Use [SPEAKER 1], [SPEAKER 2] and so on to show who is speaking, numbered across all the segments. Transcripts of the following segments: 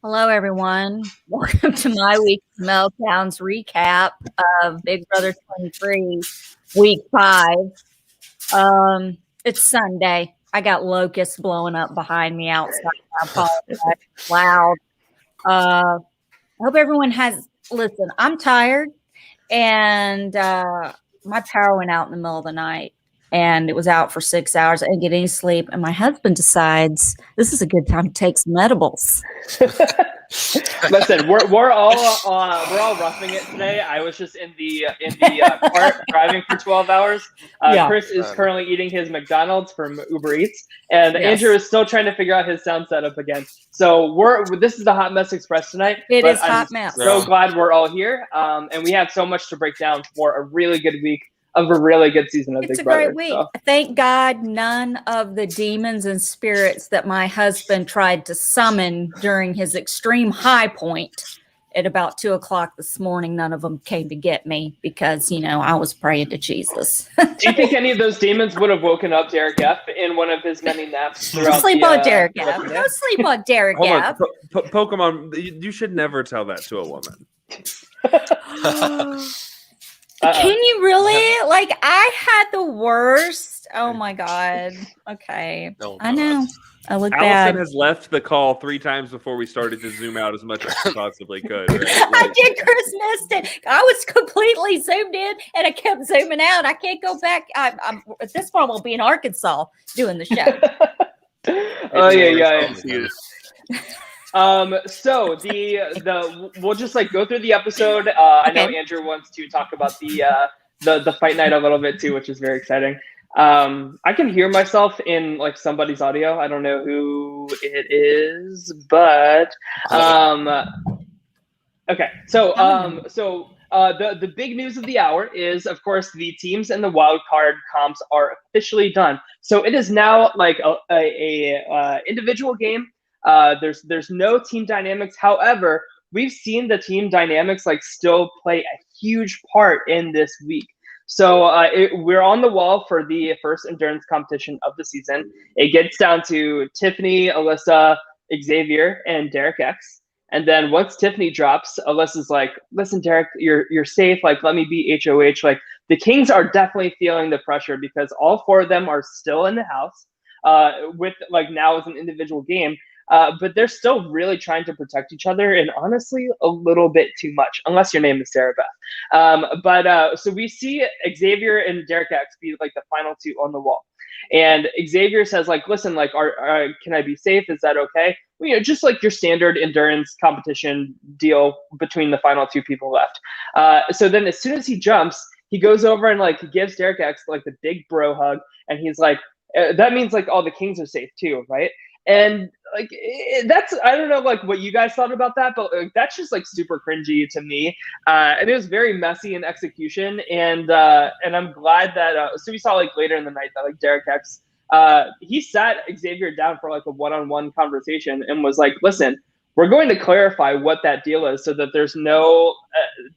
[SPEAKER 1] Hello, everyone. Welcome to my week's Meltdowns recap of Big Brother 23, week 5. It's Sunday. I got locusts blowing up behind me outside. I apologize. It's loud. I hope everyone listen, I'm tired, and my power went out in the middle of the night. And it was out for 6 hours. I didn't get any sleep. And my husband decides this is a good time to take some edibles.
[SPEAKER 2] Listen, we're all roughing it today. I was just in the car driving for 12 hours. Chris is currently eating his McDonald's from Uber Eats, and Andrew is still trying to figure out his sound setup again. So this is the Hot Mess Express tonight.
[SPEAKER 1] It is hot mess.
[SPEAKER 2] So glad we're all here, and we have so much to break down for a really good week of a really good season of Big Brother.
[SPEAKER 1] It's a great week. So. Thank God none of the demons and spirits that my husband tried to summon during his extreme high point at about 2 o'clock this morning, none of them came to get me because, I was praying to Jesus.
[SPEAKER 2] Do you think any of those demons would have woken up Derek F in one of his many naps?
[SPEAKER 1] Don't sleep on Derek F. Don't sleep on Derek F.
[SPEAKER 3] Pokemon, you should never tell that to a woman.
[SPEAKER 1] Can you really? Like, I had the worst. Oh my God. Okay. I know. I look
[SPEAKER 3] Allison
[SPEAKER 1] bad.
[SPEAKER 3] has left the call 3 times before we started to zoom out as much as she possibly could. Right?
[SPEAKER 1] I did. Chris missed it. I was completely zoomed in and I kept zooming out. I can't go back. I'm at this point, we'll be in Arkansas doing the show.
[SPEAKER 2] Yeah. So we'll just go through the episode. I know Andrew wants to talk about the fight night a little bit too, which is very exciting. I can hear myself in somebody's audio. I don't know who it is, but okay. So the big news of the hour is, of course, the teams and the wild card comps are officially done. So it is now a individual game. There's no team dynamics. However, we've seen the team dynamics still play a huge part in this week. So we're on the wall for the first endurance competition of the season. It gets down to Tiffany, Alyssa, Xavier, and Derek X. And then once Tiffany drops, Alyssa's like, "Listen, Derek, you're safe. Let me be HOH." The Kings are definitely feeling the pressure because all 4 of them are still in the house. With now as an individual game. But they're still really trying to protect each other, and honestly, a little bit too much, unless your name is Sarah Beth. So we see Xavier and Derek X be the final 2 on the wall. And Xavier says, "Listen, can I be safe? Is that okay?" Well, just your standard endurance competition deal between the final 2 people left. So then as soon as he jumps, he goes over and he gives Derek X the big bro hug, and he's like, that means all the Kings are safe too, right? And that's, I don't know what you guys thought about that, but that's just super cringy to me. And it was very messy in execution, and I'm glad that so we saw later in the night that Derek X he sat Xavier down for a one-on-one conversation and was like, "Listen, we're going to clarify what that deal is so that there's no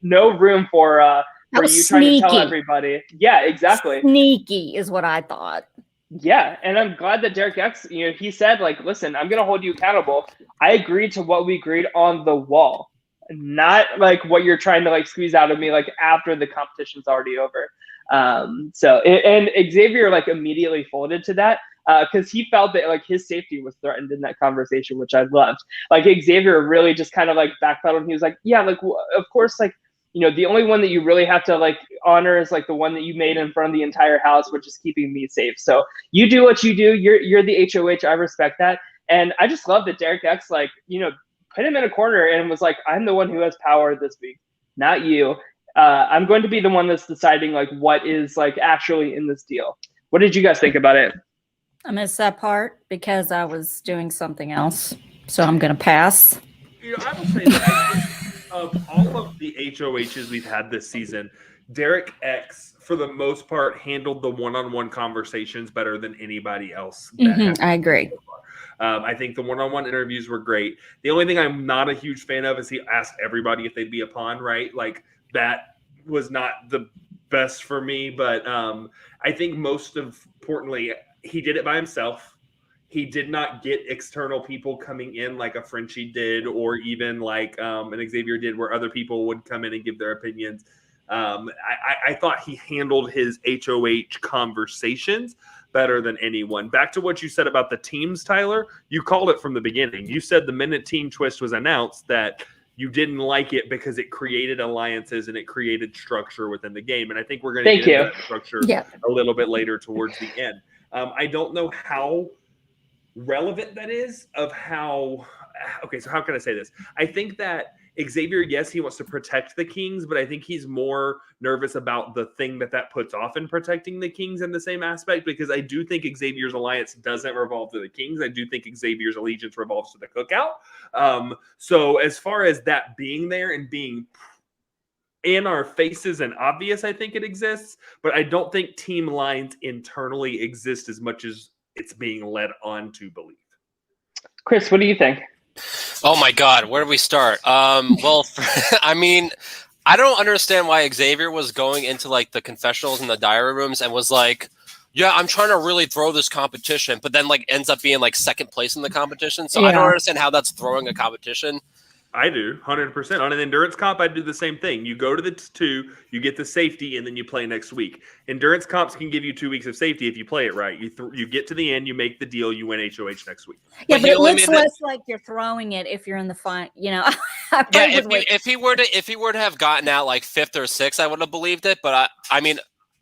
[SPEAKER 2] room for you trying to tell everybody." Yeah, exactly.
[SPEAKER 1] Sneaky is what I thought.
[SPEAKER 2] Yeah, and I'm glad that Derek X, he said, "Listen, I'm going to hold you accountable. I agreed to what we agreed on the wall, not what you're trying to squeeze out of me after the competition's already over." And Xavier immediately folded to that because he felt that his safety was threatened in that conversation, which I loved. Xavier really just kind of backpedaled, and he was like, "Yeah, of course, the only one that you really have to honor is the one that you made in front of the entire house, which is keeping me safe. So you do what you do. You're the HOH. I respect that." And I just love that Derek X put him in a corner and was like, "I'm the one who has power this week, not you. I'm going to be the one that's deciding what is actually in this deal." What did you guys think about it?
[SPEAKER 1] I missed that part because I was doing something else, so I'm going to pass.
[SPEAKER 3] I will say that of all of the HOHs we've had this season, Derek X, for the most part, handled the one-on-one conversations better than anybody else.
[SPEAKER 1] I agree.
[SPEAKER 3] I think the one-on-one interviews were great. The only thing I'm not a huge fan of is he asked everybody if they'd be a pawn, right? That was not the best for me. But I think most importantly, he did it by himself. He did not get external people coming in like a Frenchie did, or even like an Xavier did, where other people would come in and give their opinions. I thought he handled his HOH conversations better than anyone. Back to what you said about the teams, Tyler, you called it from the beginning. You said the minute Team Twist was announced that you didn't like it because it created alliances and it created structure within the game. And I think we're going to get into that structure a little bit later towards the end. I don't know how relevant that is of how – okay, so how can I say this? I think that Xavier, yes, he wants to protect the Kings, but I think he's more nervous about the thing that puts off in protecting the Kings in the same aspect, because I do think Xavier's alliance doesn't revolve to the Kings. I do think Xavier's allegiance revolves to the Cookout. So as far as that being there and being in our faces and obvious, I think it exists, but I don't think team lines internally exist as much as it's being led on to believe.
[SPEAKER 2] Chris, what do you think?
[SPEAKER 4] Oh my God, where do we start? Well, I mean, I don't understand why Xavier was going into like the confessionals and the diary rooms and was like, yeah, I'm trying to really throw this competition, but then like ends up being like second place in the competition. So I don't understand how that's throwing a competition.
[SPEAKER 3] I do, 100%. On an endurance comp, I do the same thing. You go to the 2, you get the safety, and then you play next week. Endurance comps can give you 2 weeks of safety if you play it right. You get to the end, you make the deal, you win HOH next week.
[SPEAKER 1] Yeah, but it looks less like you're throwing it if you're in the final. You know,
[SPEAKER 4] if he were to have gotten out like 5th or 6th, I would have believed it. But I mean,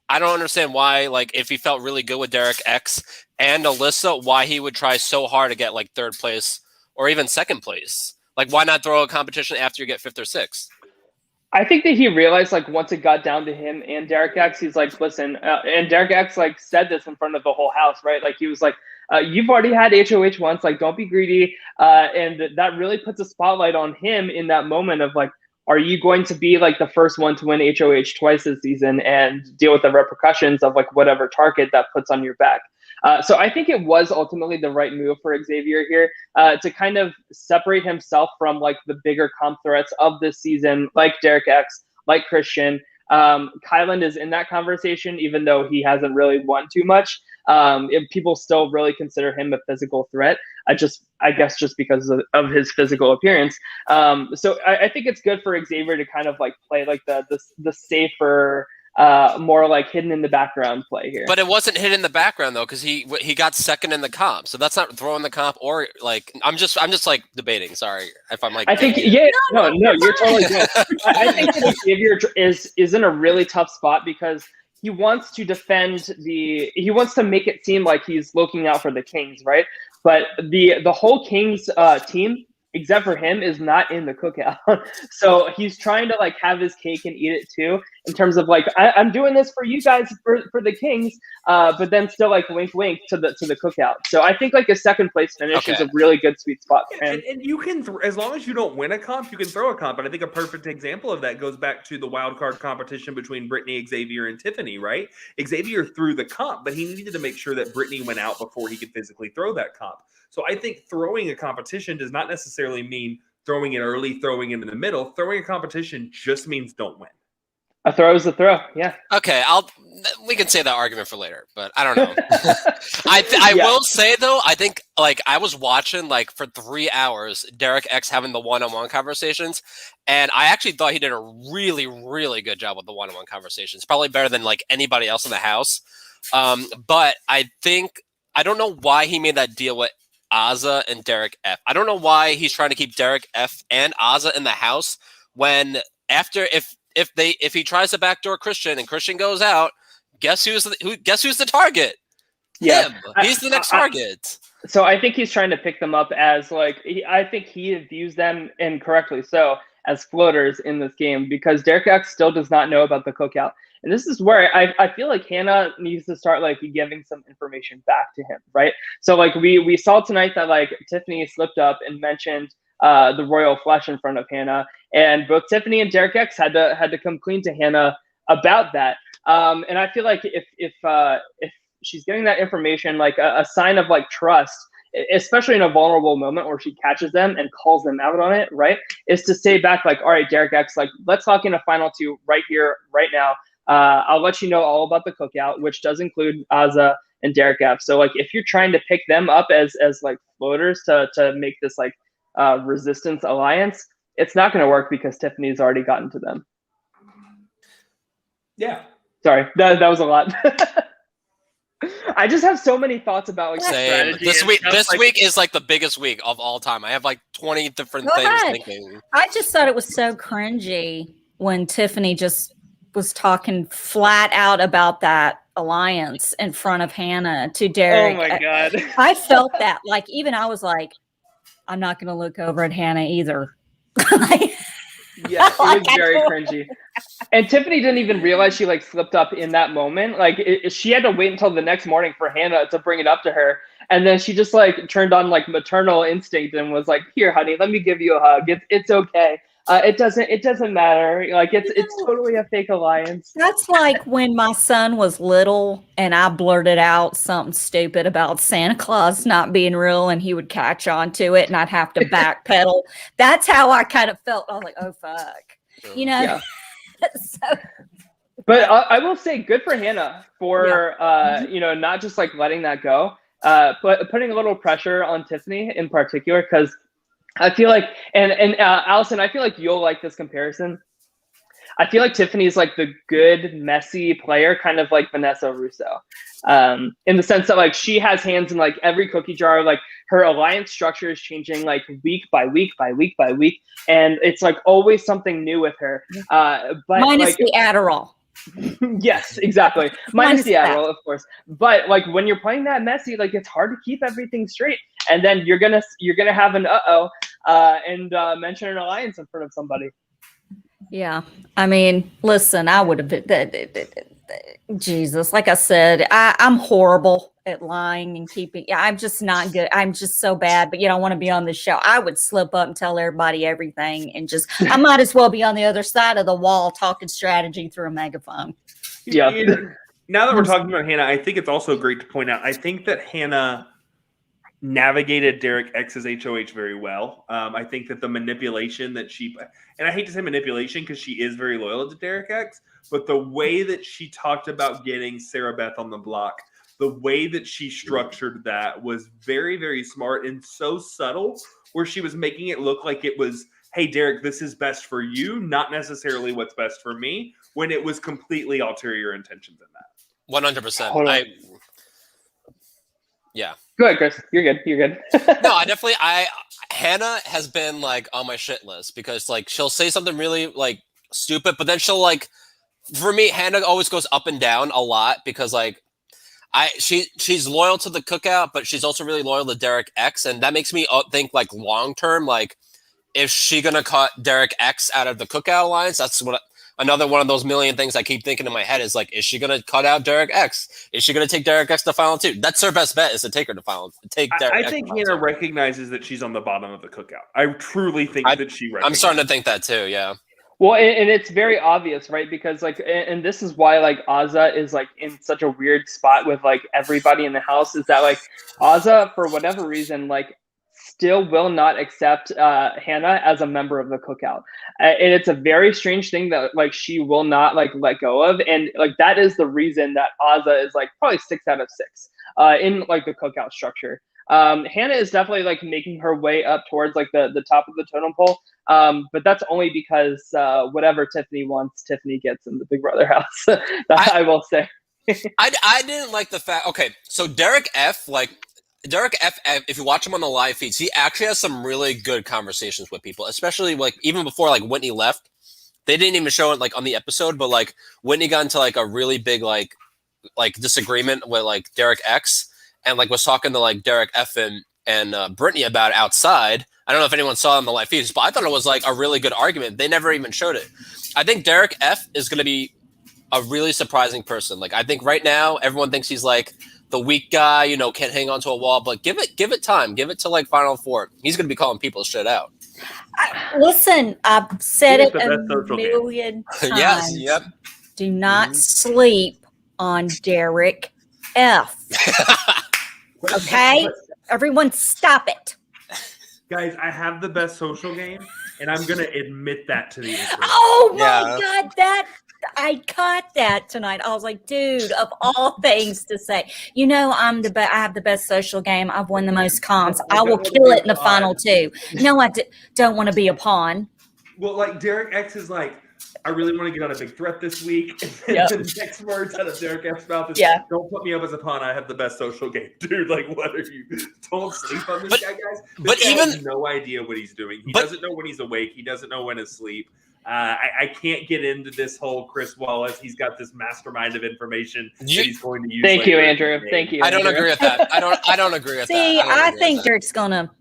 [SPEAKER 4] I don't understand why. Like, if he felt really good with Derek X and Alyssa, why he would try so hard to get like 3rd place or even 2nd place. Like, why not throw a competition after you get 5th or 6th?
[SPEAKER 2] I think that he realized, like, once it got down to him and Derek X, he's like, listen, and Derek X, like, said this in front of the whole house, right? Like, he was like, you've already had HOH once, like, don't be greedy. And that really puts a spotlight on him in that moment of, like, are you going to be, like, the first one to win HOH twice this season and deal with the repercussions of, like, whatever target that puts on your back? So I think it was ultimately the right move for Xavier here to kind of separate himself from like the bigger comp threats of this season, like Derek X, like Christian. Kyland is in that conversation, even though he hasn't really won too much. People still really consider him a physical threat. I guess just because of his physical appearance. So I think it's good for Xavier to kind of like play like the safer, more like hidden in the background play here.
[SPEAKER 4] But it wasn't hidden in the background though, because he got 2nd in the comp, so that's not throwing the comp or like I'm just like debating. Sorry if I'm like.
[SPEAKER 2] I think no, you're totally good. I think that Xavier is in a really tough spot because he wants to defend he wants to make it seem like he's looking out for the Kings, right? But the whole Kings team, except for him, is not in the Cookout. So he's trying to like have his cake and eat it too, in terms of like, I'm doing this for you guys for the Kings, but then still like wink wink to the Cookout. So I think like a 2nd place finish is a really good sweet spot for him.
[SPEAKER 3] And you can, as long as you don't win a comp, you can throw a comp. And I think a perfect example of that goes back to the wild card competition between Brittany, Xavier, and Tiffany, right? Xavier threw the comp, but he needed to make sure that Brittany went out before he could physically throw that comp. So I think throwing a competition does not necessarily mean throwing it early, throwing it in the middle. Throwing a competition just means don't win.
[SPEAKER 2] A throw is a throw, yeah.
[SPEAKER 4] Okay, we can say that argument for later, but I don't know. I will say though, I think like I was watching like for 3 hours Derek X having the one-on-one conversations, and I actually thought he did a really, really good job with the one-on-one conversations. Probably better than like anybody else in the house. But I don't know why he made that deal with Azah and Derek F. I don't know why he's trying to keep Derek F and Azah in the house when after if he tries to backdoor Christian and Christian goes out, guess who's the target?
[SPEAKER 2] Yeah,
[SPEAKER 4] him. He's the next target.
[SPEAKER 2] So I think he's trying to pick them up as like I think he views them, and correctly so, as floaters in this game, because Derek X still does not know about the Cookout. And this is where I feel like Hannah needs to start like giving some information back to him, right? So like we saw tonight that like Tiffany slipped up and mentioned the royal flush in front of Hannah, and both Tiffany and Derek X had to come clean to Hannah about that. And I feel like if she's getting that information, like a sign of like trust, especially in a vulnerable moment where she catches them and calls them out on it, right, is to say back like, all right, Derek X, like let's lock in a final 2 right here, right now. I'll let you know all about the Cookout, which does include Azah and Derek F. So like if you're trying to pick them up as like floaters to make this like resistance alliance, it's not going to work because Tiffany's already gotten to them.
[SPEAKER 3] Yeah.
[SPEAKER 2] Sorry, that was a lot. I just have so many thoughts about like
[SPEAKER 4] Same.
[SPEAKER 2] strategy.
[SPEAKER 4] This week is like the biggest week of all time. I have like 20 different things thinking.
[SPEAKER 1] I just thought it was so cringy when Tiffany just was talking flat out about that alliance in front of Hannah to Derek.
[SPEAKER 2] Oh my God.
[SPEAKER 1] I felt that. Like, even I was like, I'm not going to look over at Hannah either.
[SPEAKER 2] Yeah, it was very cringy. And Tiffany didn't even realize she like slipped up in that moment. Like she had to wait until the next morning for Hannah to bring it up to her. And then she just like turned on like maternal instinct and was like, "Here, honey, let me give you a hug. It's okay. It doesn't matter. Like it's totally a fake alliance."
[SPEAKER 1] That's like when my son was little and I blurted out something stupid about Santa Claus not being real and he would catch on to it and I'd have to backpedal. That's how I kind of felt. I was like, oh, fuck. You know?
[SPEAKER 2] Yeah.
[SPEAKER 1] So,
[SPEAKER 2] but I will say good for Hannah for, not just like letting that go, but putting a little pressure on Tiffany in particular, because I feel like, and Allison, I feel like you'll like this comparison. I feel like Tiffany's like the good, messy player, kind of like Vanessa Russo, in the sense that like she has hands in like every cookie jar. Like her alliance structure is changing like week by week by week by week, and it's like always something new with her. But
[SPEAKER 1] minus
[SPEAKER 2] like,
[SPEAKER 1] the Adderall.
[SPEAKER 2] Yes, exactly. Minus the Adderall, of course. But like when you're playing that messy, like it's hard to keep everything straight, and then you're gonna have an and mention an alliance in front of somebody.
[SPEAKER 1] Yeah. I mean, listen, I would have been, Jesus, like I said, I'm horrible at lying and keeping, I'm just not good. I'm just so bad, but I want to be on the show. I would slip up and tell everybody everything and I might as well be on the other side of the wall talking strategy through a megaphone.
[SPEAKER 2] Yeah.
[SPEAKER 3] Now that we're talking about Hannah, I think it's also great to point out, I think that Hannah navigated Derek X's HOH very well. I think that the manipulation that and I hate to say manipulation because she is very loyal to Derek X, but the way that she talked about getting Sarah Beth on the block, the way that she structured that was very, very smart and so subtle, where she was making it look like it was, hey, Derek, this is best for you, not necessarily what's best for me, when it was completely ulterior intentions in that.
[SPEAKER 4] 100%. Yeah.
[SPEAKER 2] Go ahead, Chris. You're good. You're good.
[SPEAKER 4] No, Hannah has been like on my shit list because like she'll say something really like stupid, but then she'll like, for me, Hannah always goes up and down a lot because like she's loyal to the cookout, but she's also really loyal to Derek X, and that makes me think like long term, like is she gonna cut Derek X out of the cookout alliance? That's another one of those million things I keep thinking in my head is like, is she going to cut out Derek X? Is she going to take Derek X to final two? That's her best bet is to take her to final.
[SPEAKER 3] I think Hannah recognizes that she's on the bottom of the cookout. I truly think that she recognizes.
[SPEAKER 4] I'm starting to think that too, yeah.
[SPEAKER 2] Well, and it's very obvious, right? Because like, and this is why like Azah is like in such a weird spot with like everybody in the house is that like Azah, for whatever reason, like still will not accept Hannah as a member of the cookout. And it's a very strange thing that like she will not like let go of. And like that is the reason that Azah is like probably 6 out of 6 in like the cookout structure. Hannah is definitely like making her way up towards like the top of the totem pole. But that's only because whatever Tiffany wants, Tiffany gets in the Big Brother house. I will say.
[SPEAKER 4] I didn't like the fact. Okay, so Derek F, if you watch him on the live feeds, he actually has some really good conversations with people, especially like even before like Whitney left. They didn't even show it like on the episode, but like Whitney got into like a really big like disagreement with like Derek X, and like was talking to like Derek F and Brittany about it outside. I don't know if anyone saw it on the live feeds, but I thought it was like a really good argument. They never even showed it. I think Derek F is going to be a really surprising person. Like I think right now everyone thinks he's like the weak guy, can't hang onto a wall, but give it time. Give it to like Final Four. He's going to be calling people shit out.
[SPEAKER 1] Listen, I've said it a million times.
[SPEAKER 4] Yes, yep.
[SPEAKER 1] Do not sleep on Derek F. Okay? Everyone stop it.
[SPEAKER 3] Guys, I have the best social game, and I'm going to admit that to the internet.
[SPEAKER 1] Oh, my God. I caught that tonight. I was like, dude, of all things to say, you know, I have the best social game. I've won the most comps. I will kill it in the final two. No, I don't want to be a pawn.
[SPEAKER 3] Well, like Derek X is like, I really want to get on a big threat this week. And then the next words out of Derek X's mouth is, don't put me up as a pawn. I have the best social game. Dude, like, what are you? Don't sleep on this guy, guys. This guy has no idea what he's doing. He doesn't know when he's awake. He doesn't know when to sleep. I can't get into this whole Chris Wallace. He's got this mastermind of information that he's going to use.
[SPEAKER 2] Thank you, Andrew. Thank you.
[SPEAKER 4] I don't agree with that. I don't agree with that.
[SPEAKER 1] See, I think Derek's gonna.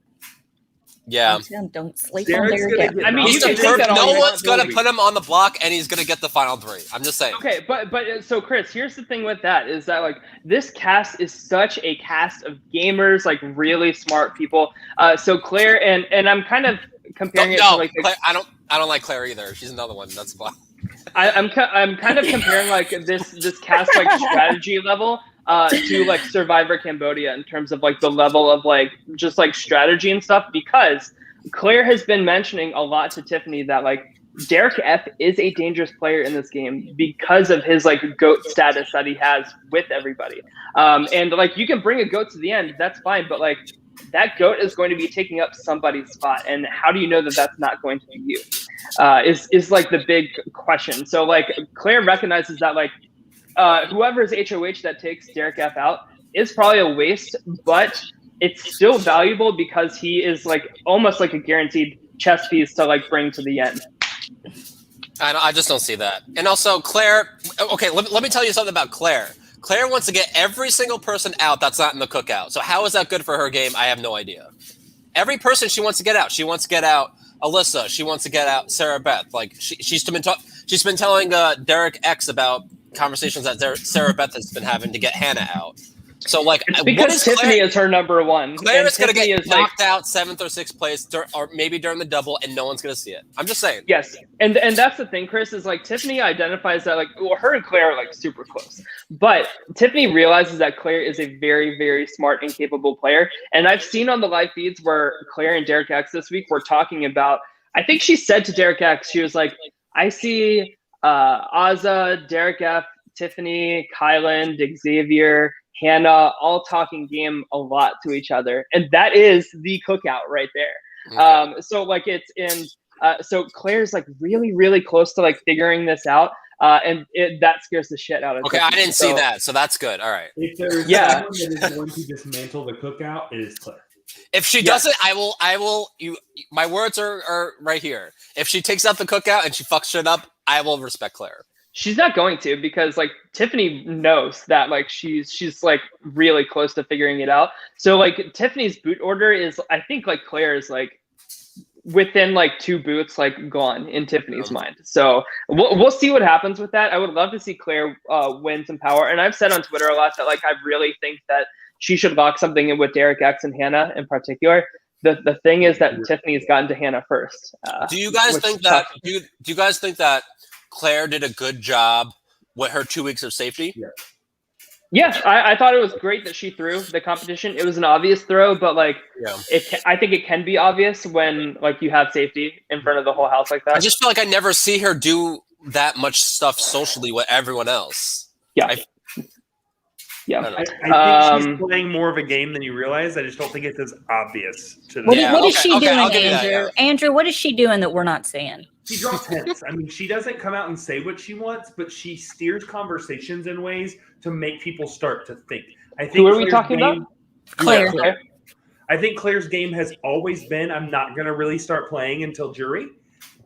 [SPEAKER 4] Yeah.
[SPEAKER 1] Don't sleep on Derek.
[SPEAKER 2] I mean,
[SPEAKER 4] no one's going to put him on the block, and he's going to get the final three. I'm just saying.
[SPEAKER 2] Okay, but so Chris, here's the thing with that is that like this cast is such a cast of gamers, like really smart people. So Claire and I'm kind of comparing it to like
[SPEAKER 4] Claire, I don't like Claire either. She's another one. That's why.
[SPEAKER 2] I'm kind of comparing like this cast like strategy level to like Survivor Cambodia in terms of like the level of like just like strategy and stuff, because Claire has been mentioning a lot to Tiffany that like Derek F is a dangerous player in this game because of his like GOAT status that he has with everybody. And like you can bring a GOAT to the end, that's fine, but like that GOAT is going to be taking up somebody's spot, and how do you know that that's not going to be you? Is like the big question. So like Claire recognizes that like whoever's HOH that takes Derek F out is probably a waste, but it's still valuable because he is like almost like a guaranteed chess piece to like bring to the end.
[SPEAKER 4] I just don't see that. And also Claire, okay, let me tell you something about Claire. Claire wants to get every single person out that's not in the cookout. So how is that good for her game? I have no idea. Every person she wants to get out. She wants to get out Alyssa. She wants to get out Sarah Beth. Like she's been telling Derek X about conversations that Sarah Beth has been having to get Hannah out. So like,
[SPEAKER 2] because Tiffany is her number one.
[SPEAKER 4] Claire is going to get knocked out 7th or 6th place, or maybe during the double, and no one's going to see it. I'm just saying.
[SPEAKER 2] Yes, and that's the thing, Chris, is like Tiffany identifies that like, well, her and Claire are like super close, but Tiffany realizes that Claire is a very, very smart and capable player. And I've seen on the live feeds where Claire and Derek X this week were talking about. I think she said to Derek X, she was like, "I see Azah, Derek F, Tiffany, Kyland, Xavier, Hannah, all talking game a lot to each other." And that is the cookout right there. Okay. So like it's in, so Claire's like really, really close to like figuring this out. And that scares the shit out of
[SPEAKER 4] Okay,
[SPEAKER 2] Tiffany.
[SPEAKER 4] I didn't see that. So that's good. All right.
[SPEAKER 3] If there's someone that is going to dismantle the cookout, it is Claire.
[SPEAKER 4] If she doesn't, I will, my words are right here. If she takes out the cookout and she fucks shit up, I will respect Claire.
[SPEAKER 2] She's not going to, because like Tiffany knows that like she's like really close to figuring it out. So like Tiffany's boot order is, I think like Claire is like within like 2 boots like gone in Tiffany's mind. So we'll see what happens with that. I would love to see Claire win some power. And I've said on Twitter a lot that like I really think that she should lock something in with Derek X and Hannah in particular. The thing is that Tiffany's gotten to Hannah first.
[SPEAKER 4] Do you guys think that? Do you guys think that Claire did a good job with her 2 weeks of safety?
[SPEAKER 2] Yeah, I thought it was great that she threw the competition. It was an obvious throw, but like, I think it can be obvious when like you have safety in front of the whole house like that.
[SPEAKER 4] I just feel like I never see her do that much stuff socially with everyone else.
[SPEAKER 2] Yeah.
[SPEAKER 3] I think she's playing more of a game than you realize. I just don't think it's as obvious to them.
[SPEAKER 1] What is she doing, Andrew? Andrew, what is she doing that we're not seeing?
[SPEAKER 3] She drops hints. I mean, she doesn't come out and say what she wants, but she steers conversations in ways to make people start to think. I think.
[SPEAKER 2] Who are we talking about?
[SPEAKER 1] Claire.
[SPEAKER 3] I think Claire's game has always been, I'm not going to really start playing until jury.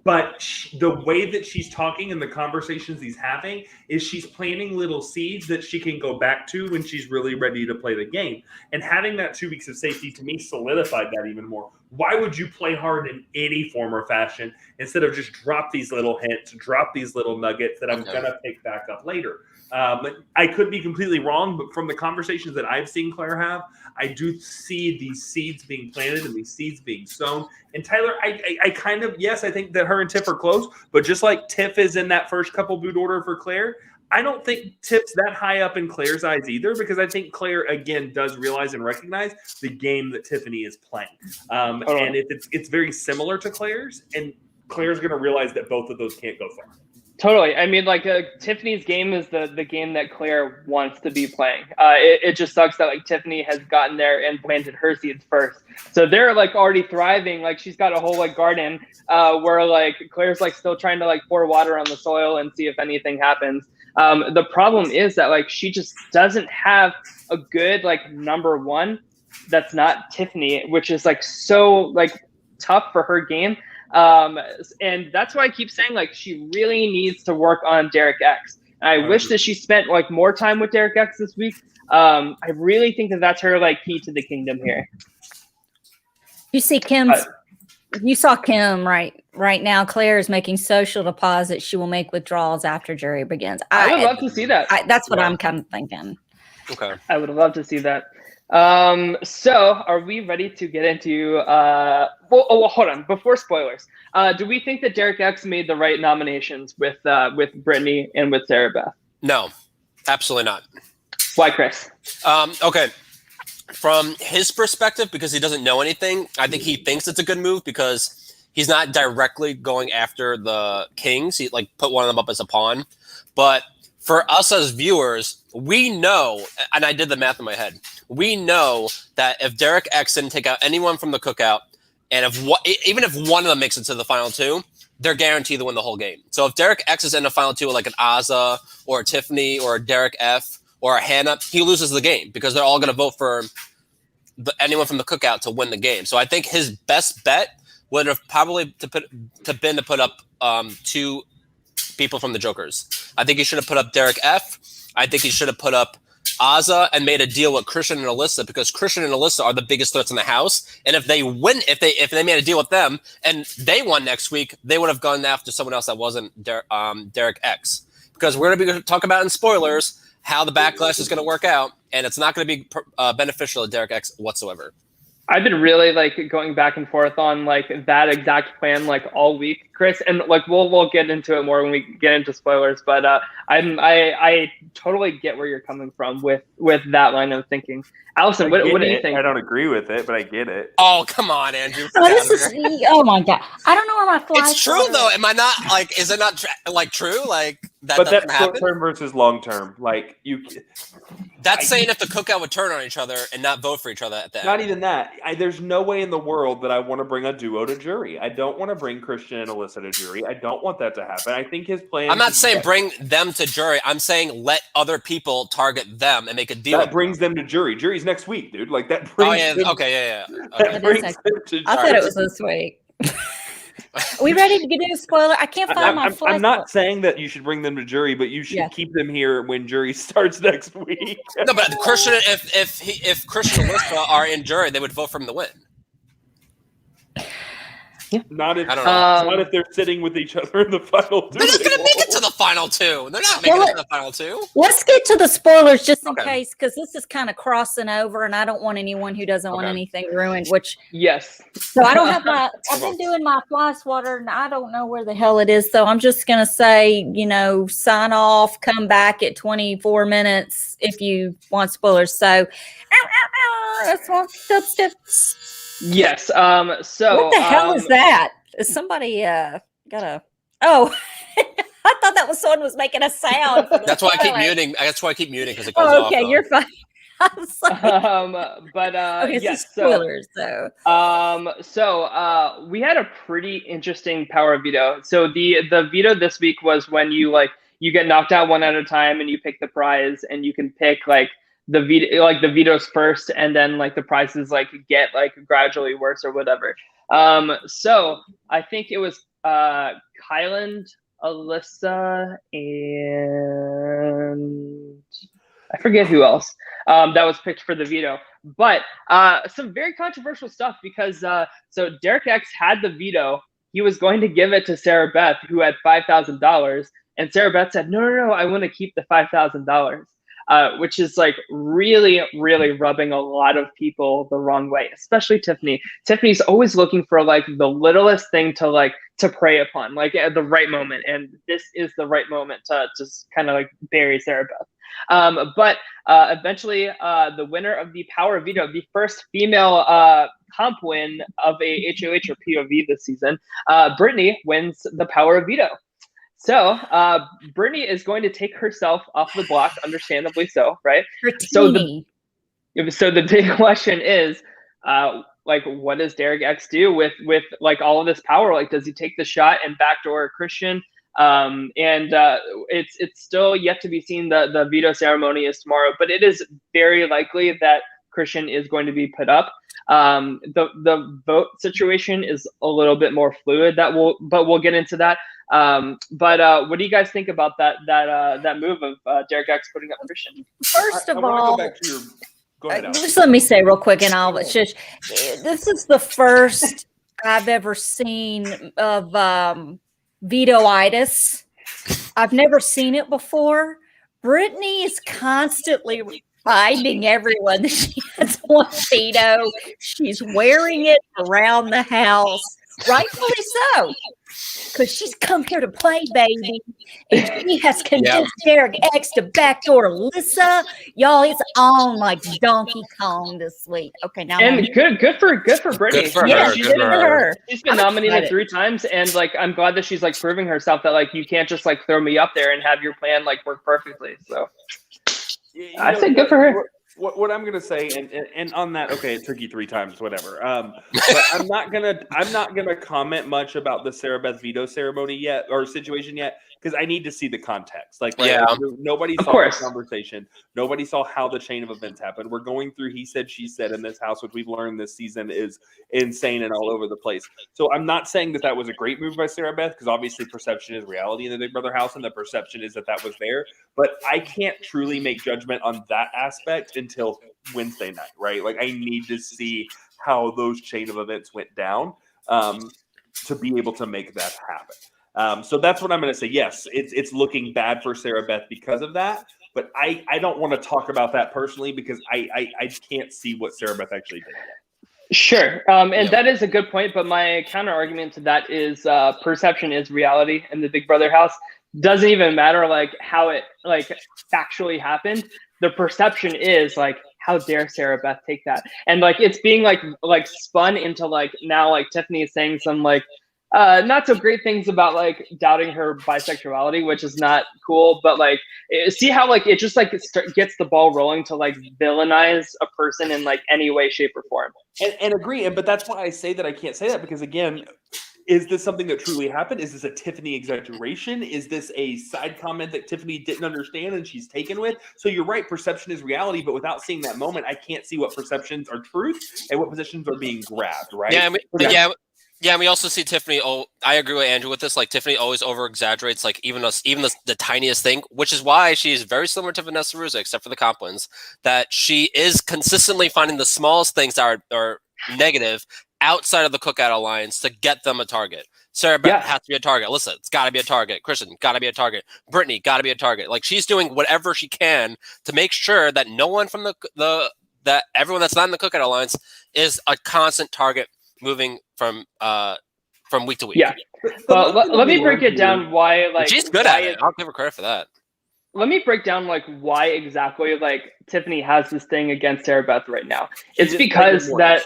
[SPEAKER 3] But the way that she's talking and the conversations he's having is she's planting little seeds that she can go back to when she's really ready to play the game. And having that 2 weeks of safety, to me, solidified that even more. Why would you play hard in any form or fashion instead of just drop these little hints, drop these little nuggets that I'm going to pick back up later? I could be completely wrong, but from the conversations that I've seen Claire have, I do see these seeds being planted and these seeds being sown. And Tyler, I kind of, yes, I think that her and Tiff are close, but just like Tiff is in that first couple boot order for Claire, I don't think Tiff's that high up in Claire's eyes either, because I think Claire, again, does realize and recognize the game that Tiffany is playing. And it's very similar to Claire's, and Claire's going to realize that both of those can't go far.
[SPEAKER 2] Totally. I mean, like Tiffany's game is the game that Claire wants to be playing. It just sucks that like Tiffany has gotten there and planted her seeds first. So they're like already thriving. Like she's got a whole like garden where like Claire's like still trying to like pour water on the soil and see if anything happens. The problem is that like she just doesn't have a good like number one that's not Tiffany, which is like so like tough for her game. And that's why I keep saying like she really needs to work on Derek X. And I wish that she spent like more time with Derek X this week. I really think that that's her like key to the kingdom here.
[SPEAKER 1] You see you saw Kim right now. Claire is making social deposits. She will make withdrawals after jury begins.
[SPEAKER 2] I would love to see that.
[SPEAKER 1] That's what I'm kind of thinking.
[SPEAKER 4] Okay.
[SPEAKER 2] I would love to see that. So are we ready to get into well, hold on, before spoilers, do we think that Derek X made the right nominations with Brittany and with Sarah Beth?
[SPEAKER 4] No, absolutely not.
[SPEAKER 2] Why, Chris?
[SPEAKER 4] Okay, from his perspective, because he doesn't know anything, I think he thinks it's a good move because he's not directly going after the kings. He like put one of them up as a pawn, but for us as viewers, we know, and I did the math in my head, we know that if Derek X didn't take out anyone from the cookout, and even if one of them makes it to the final two, they're guaranteed to win the whole game. So if Derek X is in the final two with like an Azah or a Tiffany or a Derek F or a Hannah, he loses the game because they're all going to vote for anyone from the cookout to win the game. So I think his best bet would have probably been to put up two people from the Jokers. I think he should have put up Derek F. I think he should have put up Azah and made a deal with Christian and Alyssa because Christian and Alyssa are the biggest threats in the house. And if they win, if they made a deal with them and they won next week, they would have gone after someone else that wasn't Derek X. Because we're going to be talking about in spoilers how the backlash is going to work out, and it's not going to be beneficial to Derek X whatsoever.
[SPEAKER 2] I've been really like going back and forth on like that exact plan like all week, Chris, and like we'll get into it more when we get into spoilers. But I totally get where you're coming from with that line of thinking. Allison, what do you think?
[SPEAKER 3] I don't agree with it, but I get it.
[SPEAKER 4] Oh, come on, Andrew.
[SPEAKER 1] Oh my God, I don't know where my fly.
[SPEAKER 4] It's true though. Am I not like? Is it not like true? Like that?
[SPEAKER 3] But that's
[SPEAKER 4] happen?
[SPEAKER 3] short term versus long term. Like
[SPEAKER 4] That's saying if the cookout would turn on each other and not vote for each other at that.
[SPEAKER 3] Not even that. There's no way in the world that I want to bring a duo to jury. I don't want to bring Christian and Alyssa to jury. I don't want that to happen. I think his plan.
[SPEAKER 4] I'm not saying bring them to jury. I'm saying let other people target them and make a deal.
[SPEAKER 3] That brings them to jury. Jury's next week, dude. Like that. Brings them,
[SPEAKER 4] Okay.
[SPEAKER 3] That brings them to jury.
[SPEAKER 1] I thought it was this week. Are we ready to get into spoiler? I can't find my fly.
[SPEAKER 3] I'm not saying that you should bring them to jury, but you should keep them here when jury starts next week.
[SPEAKER 4] No, but Christian, if Christian and Alyssa are in jury, they would vote for him to win.
[SPEAKER 3] Not if
[SPEAKER 4] I don't know.
[SPEAKER 3] Not if they're sitting with each other in the final two.
[SPEAKER 4] They're not going to make it to the final two. They're not making it to the final two.
[SPEAKER 1] Let's get to the spoilers just in case, because this is kind of crossing over, and I don't want anyone who doesn't want anything ruined. Which
[SPEAKER 2] yes.
[SPEAKER 1] So I don't have my. I've been doing my fly swatter, and I don't know where the hell it is. So I'm just gonna say, sign off. Come back at 24 minutes if you want spoilers. So that's one dubstep.
[SPEAKER 2] Yes. So
[SPEAKER 1] what the hell is that? Is somebody got a? Oh, I thought that was someone was making a sound.
[SPEAKER 4] That's why I keep muting. That's why I keep muting because it goes off.
[SPEAKER 1] Okay, you're fine.
[SPEAKER 2] Okay,
[SPEAKER 1] yes. Spoilers though.
[SPEAKER 2] So we had a pretty interesting power veto. So the veto this week was when you get knocked out one at a time and you pick the prize and you can pick the vetoes first, and then the prizes get gradually worse or whatever. So I think it was Kyland, Alyssa, and I forget who else that was picked for the veto. But some very controversial stuff because so Derek X had the veto. He was going to give it to Sarah Beth, who had $5,000, and Sarah Beth said, no, I want to keep the $5,000. Which is really, really rubbing a lot of people the wrong way, especially Tiffany. Tiffany's always looking for the littlest thing to prey upon, at the right moment. And this is the right moment to just kind of bury Sarah Beth. But eventually the winner of the power veto, the first female comp win of a HOH or POV this season, Brittany wins the power veto. So Brittany is going to take herself off the block, understandably so, right?
[SPEAKER 1] Dratini.
[SPEAKER 2] So the big question is, like, what does Derek X do with like all of this power? Like, does he take the shot and backdoor Christian? It's still yet to be seen. The veto ceremony is tomorrow, but it is very likely that Christian is going to be put up. The vote situation is a little bit more fluid. But we'll get into that. What do you guys think about that move of Derek X putting up Christian?
[SPEAKER 1] First of
[SPEAKER 3] I wanna
[SPEAKER 1] all,
[SPEAKER 3] go back to your. Go ahead, Alex.
[SPEAKER 1] just let me say real quick, and I'll just. This is the first I've ever seen of veto-itis. I've never seen it before. Brittany is constantly reminding everyone that she has one veto. She's wearing it around the house, rightfully so, because she's come here to play, baby. And she has convinced Derek X to backdoor Alyssa. Y'all, it's on like Donkey Kong this week. Okay, now
[SPEAKER 2] and good for Brittany.
[SPEAKER 4] Good for
[SPEAKER 1] yeah,
[SPEAKER 4] her.
[SPEAKER 1] good for her.
[SPEAKER 2] She's been nominated 3 times, and like I'm glad that she's like proving herself that like you can't just like throw me up there and have your plan like work perfectly. So I say good for her.
[SPEAKER 3] What I'm gonna say, and on that, okay, it took you 3 times, whatever. But I'm not gonna comment much about the Sarah Beth veto ceremony yet or situation yet, because I need to see the context. Like, right,
[SPEAKER 4] Yeah.
[SPEAKER 3] nobody saw the conversation. Nobody saw how the chain of events happened. We're going through he said, she said in this house, which we've learned this season is insane and all over the place. So I'm not saying that was a great move by Sarah Beth, because obviously perception is reality in the Big Brother house, and the perception is that was there. But I can't truly make judgment on that aspect until Wednesday night, right? Like, I need to see how those chain of events went down to be able to make that happen. So that's what I'm going to say. Yes, it's looking bad for Sarah Beth because of that, but I don't want to talk about that personally because I can't see what Sarah Beth actually did yet.
[SPEAKER 2] Sure. And that is a good point, but my counter argument to that is perception is reality in the Big Brother house. Doesn't even matter like how it like factually happened. The perception is like, how dare Sarah Beth take that? And like it's being like spun into like now like Tiffany is saying some like not so great things about like doubting her bisexuality, which is not cool, but like see how like it just like gets the ball rolling to like villainize a person in like any way, shape, or form.
[SPEAKER 3] And agree, but that's why I say that I can't say that, because again, is this something that truly happened? Is this a Tiffany exaggeration? Is this a side comment that Tiffany didn't understand and she's taken with? So you're right, perception is reality, but without seeing that moment, I can't see what perceptions are truth and what positions are being grabbed, right?
[SPEAKER 4] Yeah, and we also see Tiffany. Oh, I agree with Andrew with this. Like Tiffany always over exaggerates, like even the tiniest thing, which is why she is very similar to Vanessa Ruza, except for the comp wins. That she is consistently finding the smallest things that are negative outside of the Cookout Alliance to get them a target. Sarah Beth has to be a target. Alyssa, it's got to be a target. Kristen, got to be a target. Brittany, got to be a target. Like she's doing whatever she can to make sure that no one from that everyone that's not in the Cookout Alliance is a constant target moving from week to week.
[SPEAKER 2] Yeah. But let me break it down why like
[SPEAKER 4] she's good at it. I'll give her credit for that.
[SPEAKER 2] Let me break down like why exactly like Tiffany has this thing against Sarah Beth right now. It's because that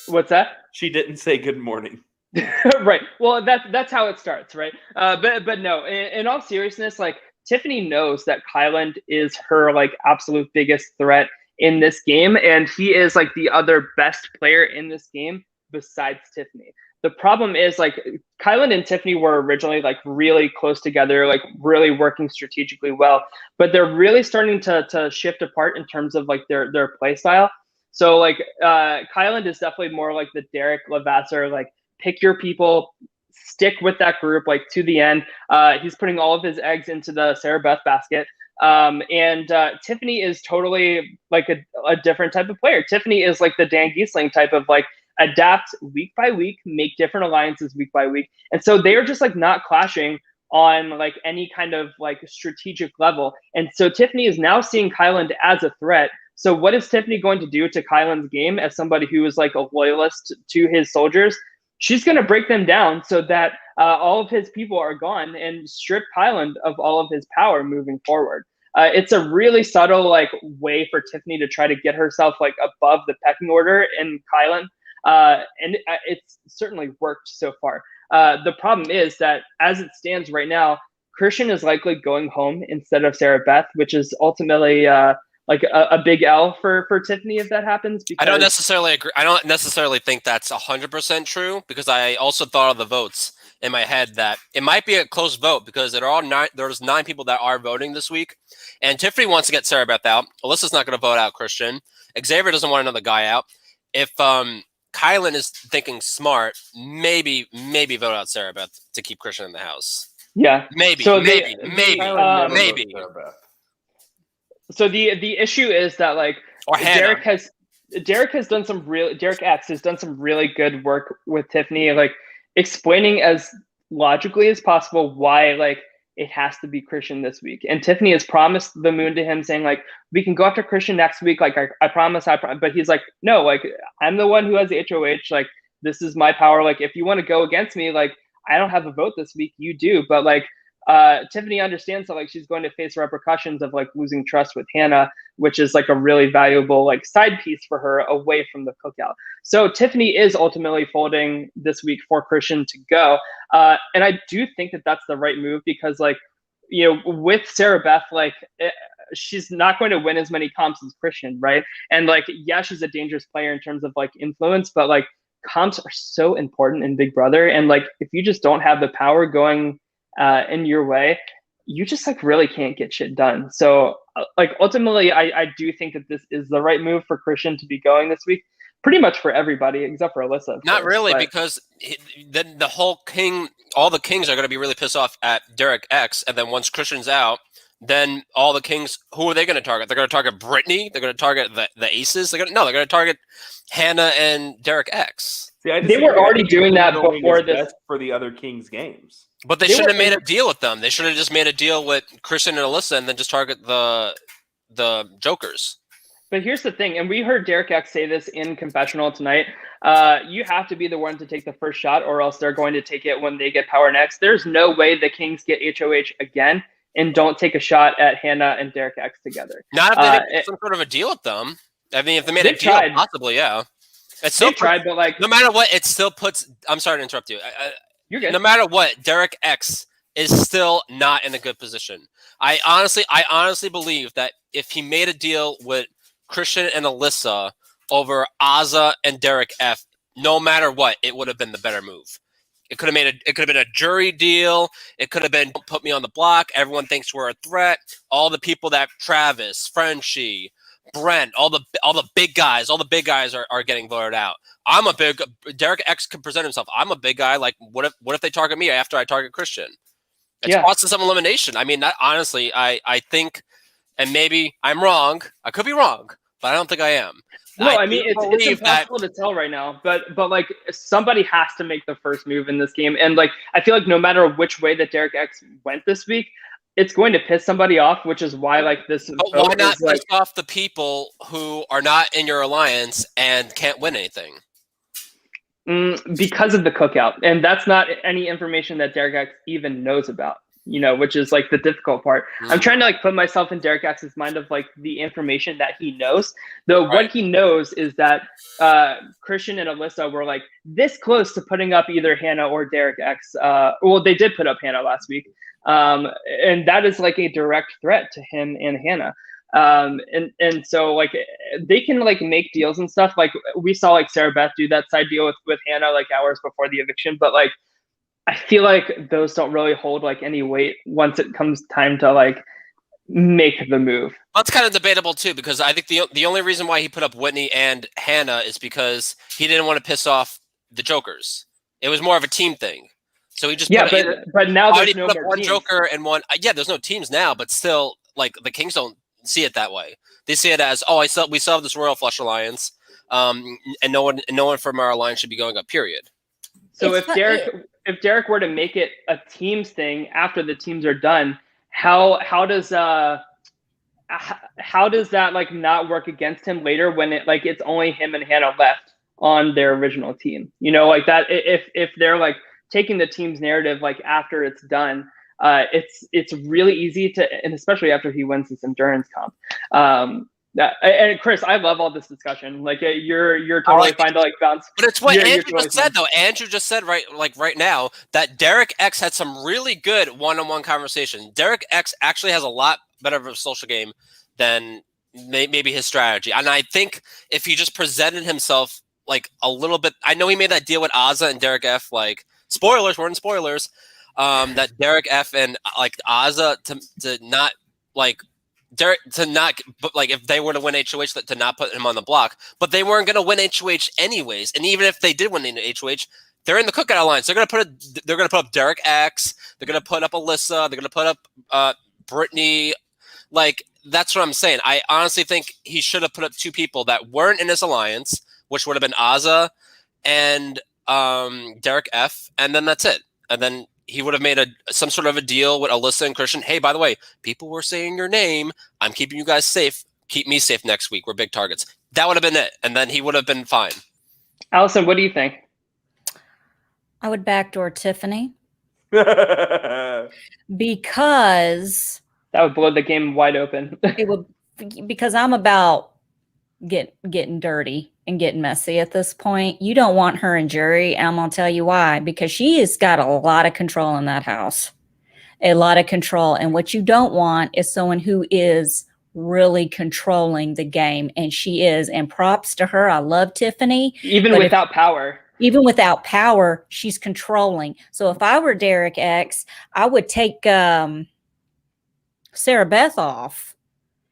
[SPEAKER 2] what's that?
[SPEAKER 3] She didn't say good morning.
[SPEAKER 2] Right. Well, that's how it starts, right? But no, in all seriousness, like Tiffany knows that Kyland is her like absolute biggest threat in this game, and he is like the other best player in this game besides Tiffany. The problem is like Kyland and Tiffany were originally like really close together, like really working strategically well, but they're really starting to shift apart in terms of like their play style. So like Kyland is definitely more like the Derek Levasseur, like pick your people, stick with that group like to the end. He's putting all of his eggs into the Sarah Beth basket. And Tiffany is totally like a different type of player. Tiffany is like the Dan Giesling type of like adapt week by week, make different alliances week by week. And so they are just like not clashing on like any kind of like strategic level. And so Tiffany is now seeing Kyland as a threat. So what is Tiffany going to do to Kyland's game as somebody who is like a loyalist to his soldiers? She's going to break them down so that all of his people are gone and strip Kyland of all of his power moving forward. It's a really subtle like way for Tiffany to try to get herself like above the pecking order in Kyland. And it's certainly worked so far. The problem is that as it stands right now, Christian is likely going home instead of Sarah Beth, which is ultimately like a big L for Tiffany if that happens. Because
[SPEAKER 4] I don't necessarily agree. I don't necessarily think that's 100% true, because I also thought of the votes in my head that it might be a close vote, because there's 9 people that are voting this week, and Tiffany wants to get Sarah Beth out. Alyssa's not going to vote out Christian. Xavier doesn't want another guy out. If Kyland is thinking smart, maybe vote out Sarah Beth to keep Christian in the house.
[SPEAKER 2] Yeah,
[SPEAKER 4] maybe.
[SPEAKER 2] So the issue is that like Derek has done some Derek X has done some really good work with Tiffany, like explaining as logically as possible why like it has to be Christian this week. And Tiffany has promised the moon to him, saying like, we can go after Christian next week. Like I promise. But he's like, no, like I'm the one who has the HOH. Like this is my power. Like if you want to go against me, like I don't have a vote this week. You do. But like Tiffany understands that like she's going to face repercussions of like losing trust with Hannah, which is like a really valuable like side piece for her away from the cookout. So Tiffany is ultimately folding this week for Christian to go. And I do think that that's the right move, because like, you know, with Sarah Beth, like she's not going to win as many comps as Christian, right? And like, yeah, she's a dangerous player in terms of like influence, but like comps are so important in Big Brother. And like, if you just don't have the power going in your way, you just like really can't get shit done. So like ultimately, I do think that this is the right move for Christian to be going this week, pretty much for everybody except for Alyssa.
[SPEAKER 4] Not really, because then all the kings are going to be really pissed off at Derek X, and then once Christian's out, then all the kings, who are they going to target? They're going to target Brittany. They're going to target the aces. They're going to target Hannah and Derek X.
[SPEAKER 3] See,
[SPEAKER 2] they were already doing that before this
[SPEAKER 3] for the other kings games.
[SPEAKER 4] But they should have made a deal with them. They should have just made a deal with Christian and Alyssa, and then just target the jokers.
[SPEAKER 2] But here's the thing, and we heard Derek X say this in confessional tonight. You have to be the one to take the first shot, or else they're going to take it when they get power next. There's no way the Kings get HOH again and don't take a shot at Hannah and Derek X together.
[SPEAKER 4] Not if they make some sort of a deal with them. I mean, if they made a deal, possibly, yeah. It's still
[SPEAKER 2] tried, but like,
[SPEAKER 4] no matter what, it still puts. I'm sorry to interrupt you.
[SPEAKER 2] You're good.
[SPEAKER 4] No matter what, Derek X is still not in a good position. I honestly believe that if he made a deal with Christian and Alyssa over Azah and Derek F, no matter what, it would have been the better move. It could have been a jury deal. It could have been put me on the block. Everyone thinks we're a threat. All the people that Travis, Frenchie, Brent, all the big guys, are getting voted out. Derek X could present himself. I'm a big guy. Like, what if they target me after I target Christian? It's process of elimination. I mean, that honestly, I think, and maybe I'm wrong. I could be wrong, but I don't think I am.
[SPEAKER 2] No, I mean, it's impossible to tell right now, but like somebody has to make the first move in this game. And like, I feel like no matter which way that Derek X went this week, it's going to piss somebody off, which is why like this.
[SPEAKER 4] But why not piss off the people who are not in your alliance and can't win anything?
[SPEAKER 2] Because of the cookout, and that's not any information that Derek X even knows about. You know, which is like the difficult part. I'm trying to like put myself in Derek X's mind of like the information that he knows. Though what he knows is that Christian and Alyssa were like this close to putting up either Hannah or Derek X. Well, they did put up Hannah last week. And that is like a direct threat to him and Hannah. And so like they can like make deals and stuff. Like we saw like Sarah Beth do that side deal with Hannah like hours before the eviction, but like I feel like those don't really hold like any weight once it comes time to like make the move.
[SPEAKER 4] That's kind of debatable too, because I think the only reason why he put up Whitney and Hannah is because he didn't want to piss off the jokers. It was more of a team thing. So he just
[SPEAKER 2] but now there's no more
[SPEAKER 4] one
[SPEAKER 2] teams.
[SPEAKER 4] joker and one. Yeah, there's no teams now, but still, like the Kings don't see it that way. They see it as, we still have this Royal Flush Alliance, and no one from our alliance should be going up. Period.
[SPEAKER 2] So if Derek were to make it a teams thing after the teams are done, how does that like not work against him later when it's only him and Hannah left on their original team? You know, like that if they're like taking the team's narrative like after it's done, it's really easy to, and especially after he wins this endurance comp, Yeah, and Chris, I love all this discussion. Like, you're totally fine to like bounce.
[SPEAKER 4] But it's what Andrew
[SPEAKER 2] totally
[SPEAKER 4] just said, though. Andrew just said right now that Derek X had some really good one-on-one conversation. Derek X actually has a lot better of a social game than maybe his strategy. And I think if he just presented himself like a little bit, I know he made that deal with Azah and Derek F. Like spoilers, we're in spoilers. That Derek F. and like Azah to not like. Derek to not, but like if they were to win HOH, to not put him on the block, but they weren't going to win HOH anyways. And even if they did win in HOH, they're in the Cookout Alliance. They're going to put up Derek X. They're going to put up Alyssa. They're going to put up Brittany. Like that's what I'm saying. I honestly think he should have put up two people that weren't in his alliance, which would have been Azah and Derek F. And then that's it. And then he would have made some sort of a deal with Alyssa and Christian. Hey, by the way, people were saying your name. I'm keeping you guys safe. Keep me safe next week. We're big targets. That would have been it. And then he would have been fine.
[SPEAKER 2] Allison, what do you think?
[SPEAKER 1] I would backdoor Tiffany. Because
[SPEAKER 2] that would blow the game wide open.
[SPEAKER 1] It would, because I'm about getting dirty and getting messy at this point. You don't want her in jury, and I'm gonna tell you why. Because she has got a lot of control in that house, a lot of control. And what you don't want is someone who is really controlling the game, and she is. And props to her. I love Tiffany,
[SPEAKER 2] even without power. Even
[SPEAKER 1] without power, she's controlling. So if I were Derek X, I would take Sarah Beth off,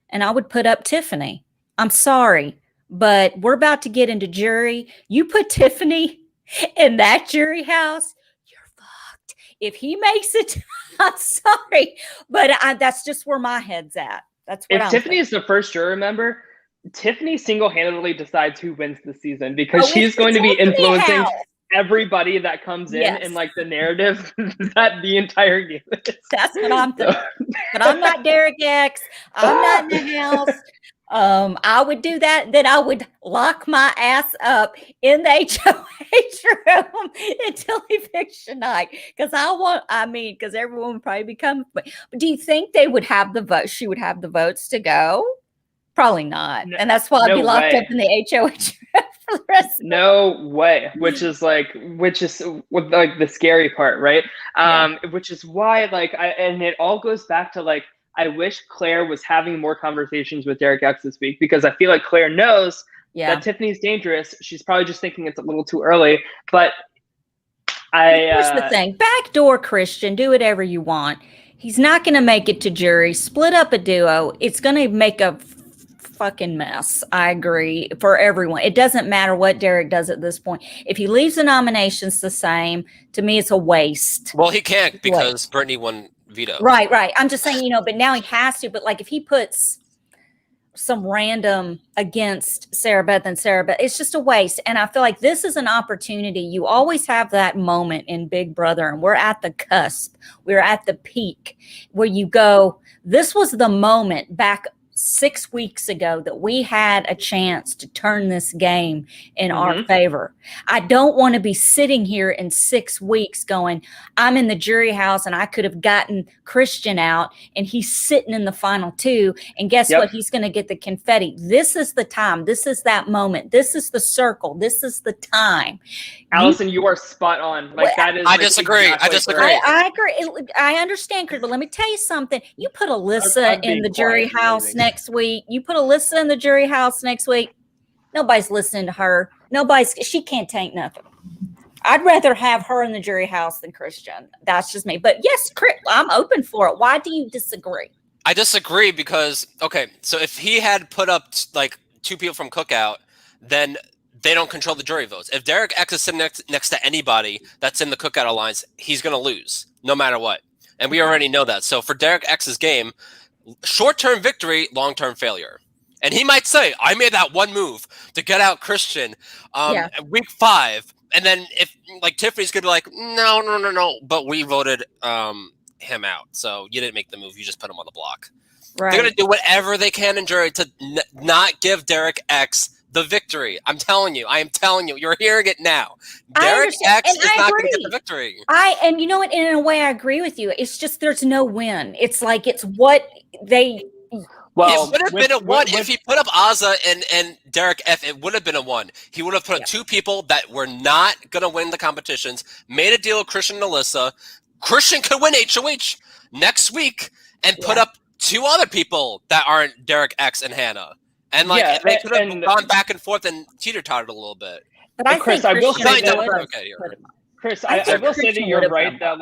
[SPEAKER 1] and I would put up Tiffany. I'm sorry, but we're about to get into jury. You put Tiffany in that jury house, you're fucked. If he makes it, I'm sorry, but that's just where my head's at. That's what
[SPEAKER 2] if Tiffany is the first juror member, Tiffany single-handedly decides who wins the season, because she's going to be influencing everybody that comes in and like the narrative that the entire game is.
[SPEAKER 1] That's what I'm thinking. But I'm not Derek X. I'm not in the house. I would do that. Then I would lock my ass up in the HOH room until eviction night. Because because everyone would probably become. But do you think they would have the vote? She would have the votes to go? Probably not. And that's why I'd be locked up in the HOH for the rest.
[SPEAKER 2] No way. Which is the scary part, right? Which is why, and it all goes back to I wish Claire was having more conversations with Derek X this week, because I feel like Claire knows that Tiffany's dangerous. She's probably just thinking it's a little too early. But
[SPEAKER 1] here's the thing: backdoor Christian, do whatever you want. He's not going to make it to jury. Split up a duo. It's going to make a fucking mess. I agree, for everyone. It doesn't matter what Derek does at this point. If he leaves the nominations the same, to me, it's a waste.
[SPEAKER 4] Well, he can't because Brittany won veto.
[SPEAKER 1] Right. I'm just saying, but now he has to. But if he puts some random against Sarah Beth, it's just a waste. And I feel like this is an opportunity. You always have that moment in Big Brother, and we're at the cusp. We're at the peak where you go, this was the moment back 6 weeks ago that we had a chance to turn this game in our favor. I don't want to be sitting here in 6 weeks going, I'm in the jury house and I could have gotten Christian out, and he's sitting in the final two. And guess what? He's going to get the confetti. This is the time. This is that moment. This is the circle. This is the time.
[SPEAKER 2] Allison, you are spot on. That is.
[SPEAKER 4] I disagree.
[SPEAKER 2] Exactly
[SPEAKER 4] I disagree.
[SPEAKER 1] I agree. I understand, Chris, but let me tell you something. You put Alyssa in the jury house next week. You put Alyssa in the jury house next week. Nobody's listening to her. She can't take nothing. I'd rather have her in the jury house than Christian. That's just me. But yes, Chris, I'm open for it. Why do you disagree?
[SPEAKER 4] I disagree because, so if he had put up two people from Cookout, then they don't control the jury votes. If Derek X is sitting next to anybody that's in the Cookout Alliance, he's going to lose no matter what. And we already know that. So for Derek X's game, short-term victory, long-term failure. And he might say, I made that one move to get out Christian week 5. And then if Tiffany's going to be like, no. But we voted him out. So you didn't make the move. You just put him on the block. Right. They're going to do whatever they can in jury to not give Derek X the victory. I am telling you. You're hearing it now. Derek X is not going to get the victory.
[SPEAKER 1] And you know what? In a way, I agree with you. It's just there's no win. It's it's what they.
[SPEAKER 2] Well,
[SPEAKER 4] it would have been a 1 if he put up Azah and Derek F. It would have been a 1. He would have put up 2 people that were not going to win the competitions, made a deal with Christian and Alyssa. Christian could win HOH next week and put up 2 other people that aren't Derek X and Hannah. And they could have gone back and forth and teeter-tottered a little bit.
[SPEAKER 1] But
[SPEAKER 2] Chris, I will say that. Chris, I will say that you're right that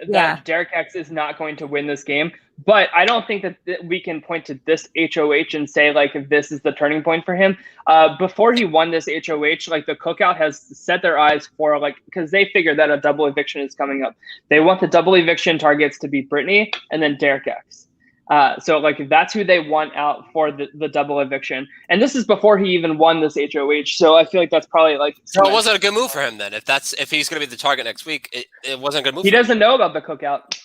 [SPEAKER 2] that Derek X is not going to win this game, but I don't think that we can point to this HOH and say if this is the turning point for him. Before he won this HOH, the Cookout has set their eyes for because they figure that a double eviction is coming up. They want the double eviction targets to be Brittany and then Derek X. So that's who they want out for the double eviction, and this is before he even won this HOH. So I feel like that's probably
[SPEAKER 4] So it wasn't a good move for him then. If he's going to be the target next week, it wasn't a good move.
[SPEAKER 2] He doesn't know about the Cookout,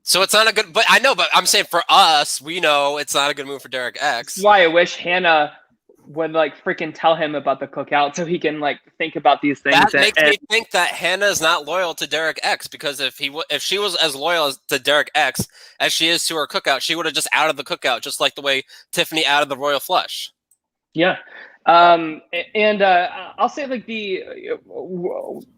[SPEAKER 4] so it's not a good. But I know. But I'm saying for us, we know it's not a good move for Derek X.
[SPEAKER 2] That's why I wish Hannah would freaking tell him about the Cookout so he can think about these things.
[SPEAKER 4] That makes me think that Hannah is not loyal to Derek X, because if she was as loyal to Derek X as she is to her Cookout, she would have just outed the Cookout, just like the way Tiffany outed the Royal Flush.
[SPEAKER 2] Yeah. I'll say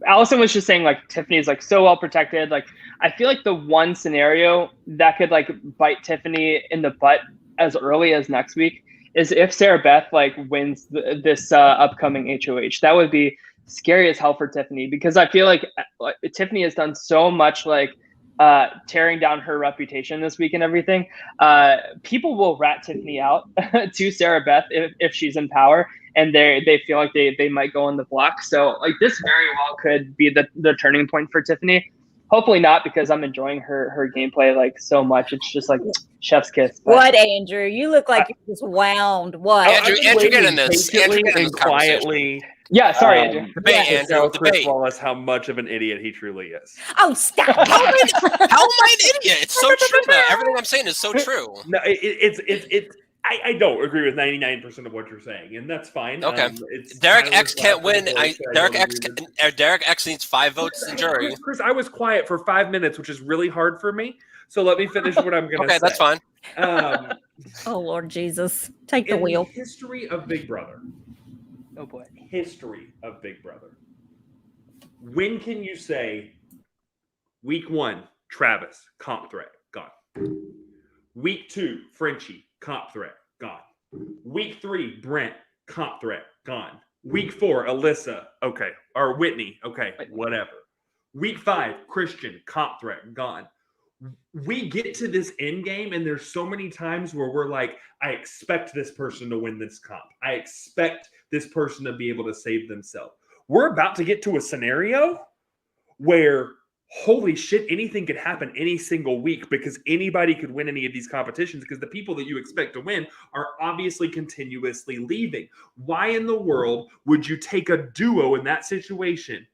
[SPEAKER 2] Allison was just saying Tiffany's so well protected. I feel the one scenario that could bite Tiffany in the butt as early as next week is if Sarah Beth wins this upcoming HOH. That would be scary as hell for Tiffany, because I feel Tiffany has done so much tearing down her reputation this week and everything. People will rat Tiffany out to Sarah Beth if she's in power, and they feel they might go on the block. So this very well could be the turning point for Tiffany. Hopefully not, because I'm enjoying her gameplay so much. It's just chef's kiss. But.
[SPEAKER 1] What, Andrew? You look like you're just wound. What?
[SPEAKER 4] Andrew, get in this. Andrew, get in this
[SPEAKER 3] quietly.
[SPEAKER 2] Yeah, sorry, Andrew.
[SPEAKER 4] Debate, Andrew.
[SPEAKER 3] Chris Wallace, how much of an idiot he truly is.
[SPEAKER 1] Oh, stop!
[SPEAKER 4] How am I an idiot? It's so true. Though. Everything I'm saying is so true.
[SPEAKER 3] No, I don't agree with 99% of what you're saying, and that's fine.
[SPEAKER 4] Okay. Derek X can't win. Derek X needs 5 votes in jury.
[SPEAKER 3] Chris, I was quiet for 5 minutes, which is really hard for me. So let me finish what I'm going to say.
[SPEAKER 4] Okay, that's fine.
[SPEAKER 1] Oh, Lord Jesus. Take the wheel.
[SPEAKER 3] History of Big Brother.
[SPEAKER 2] Oh, boy.
[SPEAKER 3] History of Big Brother. When can you say, week 1, Travis, comp threat, gone. Week 2, Frenchie, comp threat, gone. Week 3, Brent, comp threat, gone. Week 4, Alyssa, okay. Or Whitney, okay, whatever. Week 5, Christian, comp threat, gone. We get to this end game, and there's so many times where we're I expect this person to win this comp. I expect this person to be able to save themselves. We're about to get to a scenario where, holy shit, anything could happen any single week, because anybody could win any of these competitions, because the people that you expect to win are obviously continuously leaving. Why in the world would you take a duo in that situation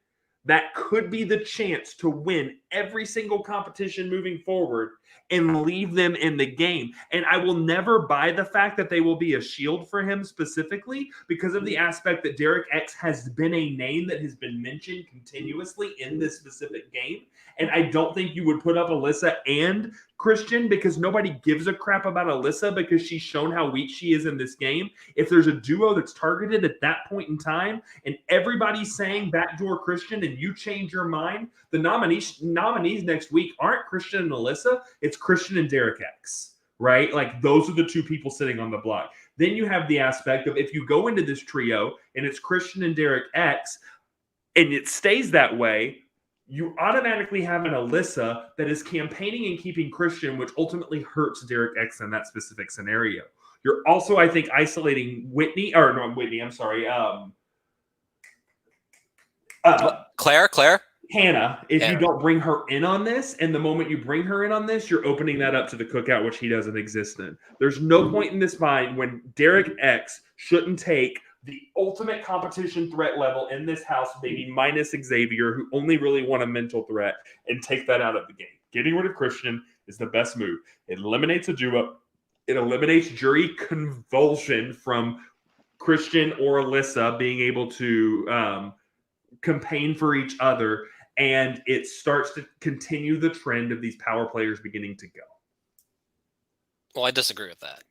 [SPEAKER 3] that could be the chance to win every single competition moving forward and leave them in the game? And I will never buy the fact that they will be a shield for him specifically, because of the aspect that Derek X has been a name that has been mentioned continuously in this specific game. And I don't think you would put up Alyssa and Christian, because nobody gives a crap about Alyssa because she's shown how weak she is in this game. If there's a duo that's targeted at that point in time and everybody's saying backdoor Christian and you change your mind, the nominees next week aren't Christian and Alyssa, it's Christian and Derek X, right? Those are the 2 people sitting on the block. Then you have the aspect of, if you go into this trio and it's Christian and Derek X and it stays that way, you automatically have an Alyssa that is campaigning and keeping Christian, which ultimately hurts Derek X in that specific scenario. You're also, I think, isolating Whitney, or no, Whitney, I'm sorry.
[SPEAKER 4] Claire?
[SPEAKER 3] Hannah, if you don't bring her in on this, and the moment you bring her in on this, you're opening that up to the Cookout, which he doesn't exist in. There's no point in this mind when Derek X shouldn't take the ultimate competition threat level in this house, maybe minus Xavier, who only really want a mental threat, and take that out of the game. Getting rid of Christian is the best move. It eliminates a duo. It eliminates jury convulsion from Christian or Alyssa being able to campaign for each other, and it starts to continue the trend of these power players beginning to go.
[SPEAKER 4] Well, I disagree with that.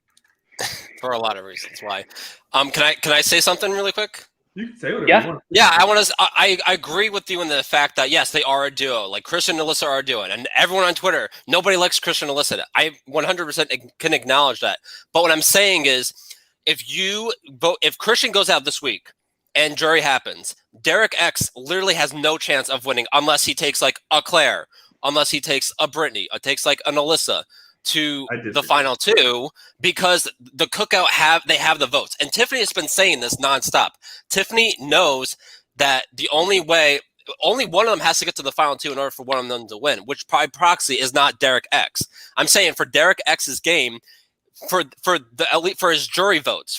[SPEAKER 4] for a lot of reasons why. Can I say something really quick?
[SPEAKER 3] You can say whatever
[SPEAKER 2] Yeah.
[SPEAKER 3] you want.
[SPEAKER 4] Yeah, I agree with you in the fact that yes, they are a duo. Like Christian and Alyssa are a duo, and everyone on Twitter, nobody likes Christian and Alyssa. I 100% can acknowledge that. But what I'm saying is, if Christian goes out this week and jury happens, Derek X literally has no chance of winning unless he takes like a Claire, unless he takes a Brittany, or takes like an Alyssa to the final two, because the cookout have the votes. And Tiffany has been saying this nonstop. Tiffany knows that the only one of them has to get to the final two in order for one of them to win, which by proxy is not Derek X. I'm saying for Derek X's game, for his jury votes,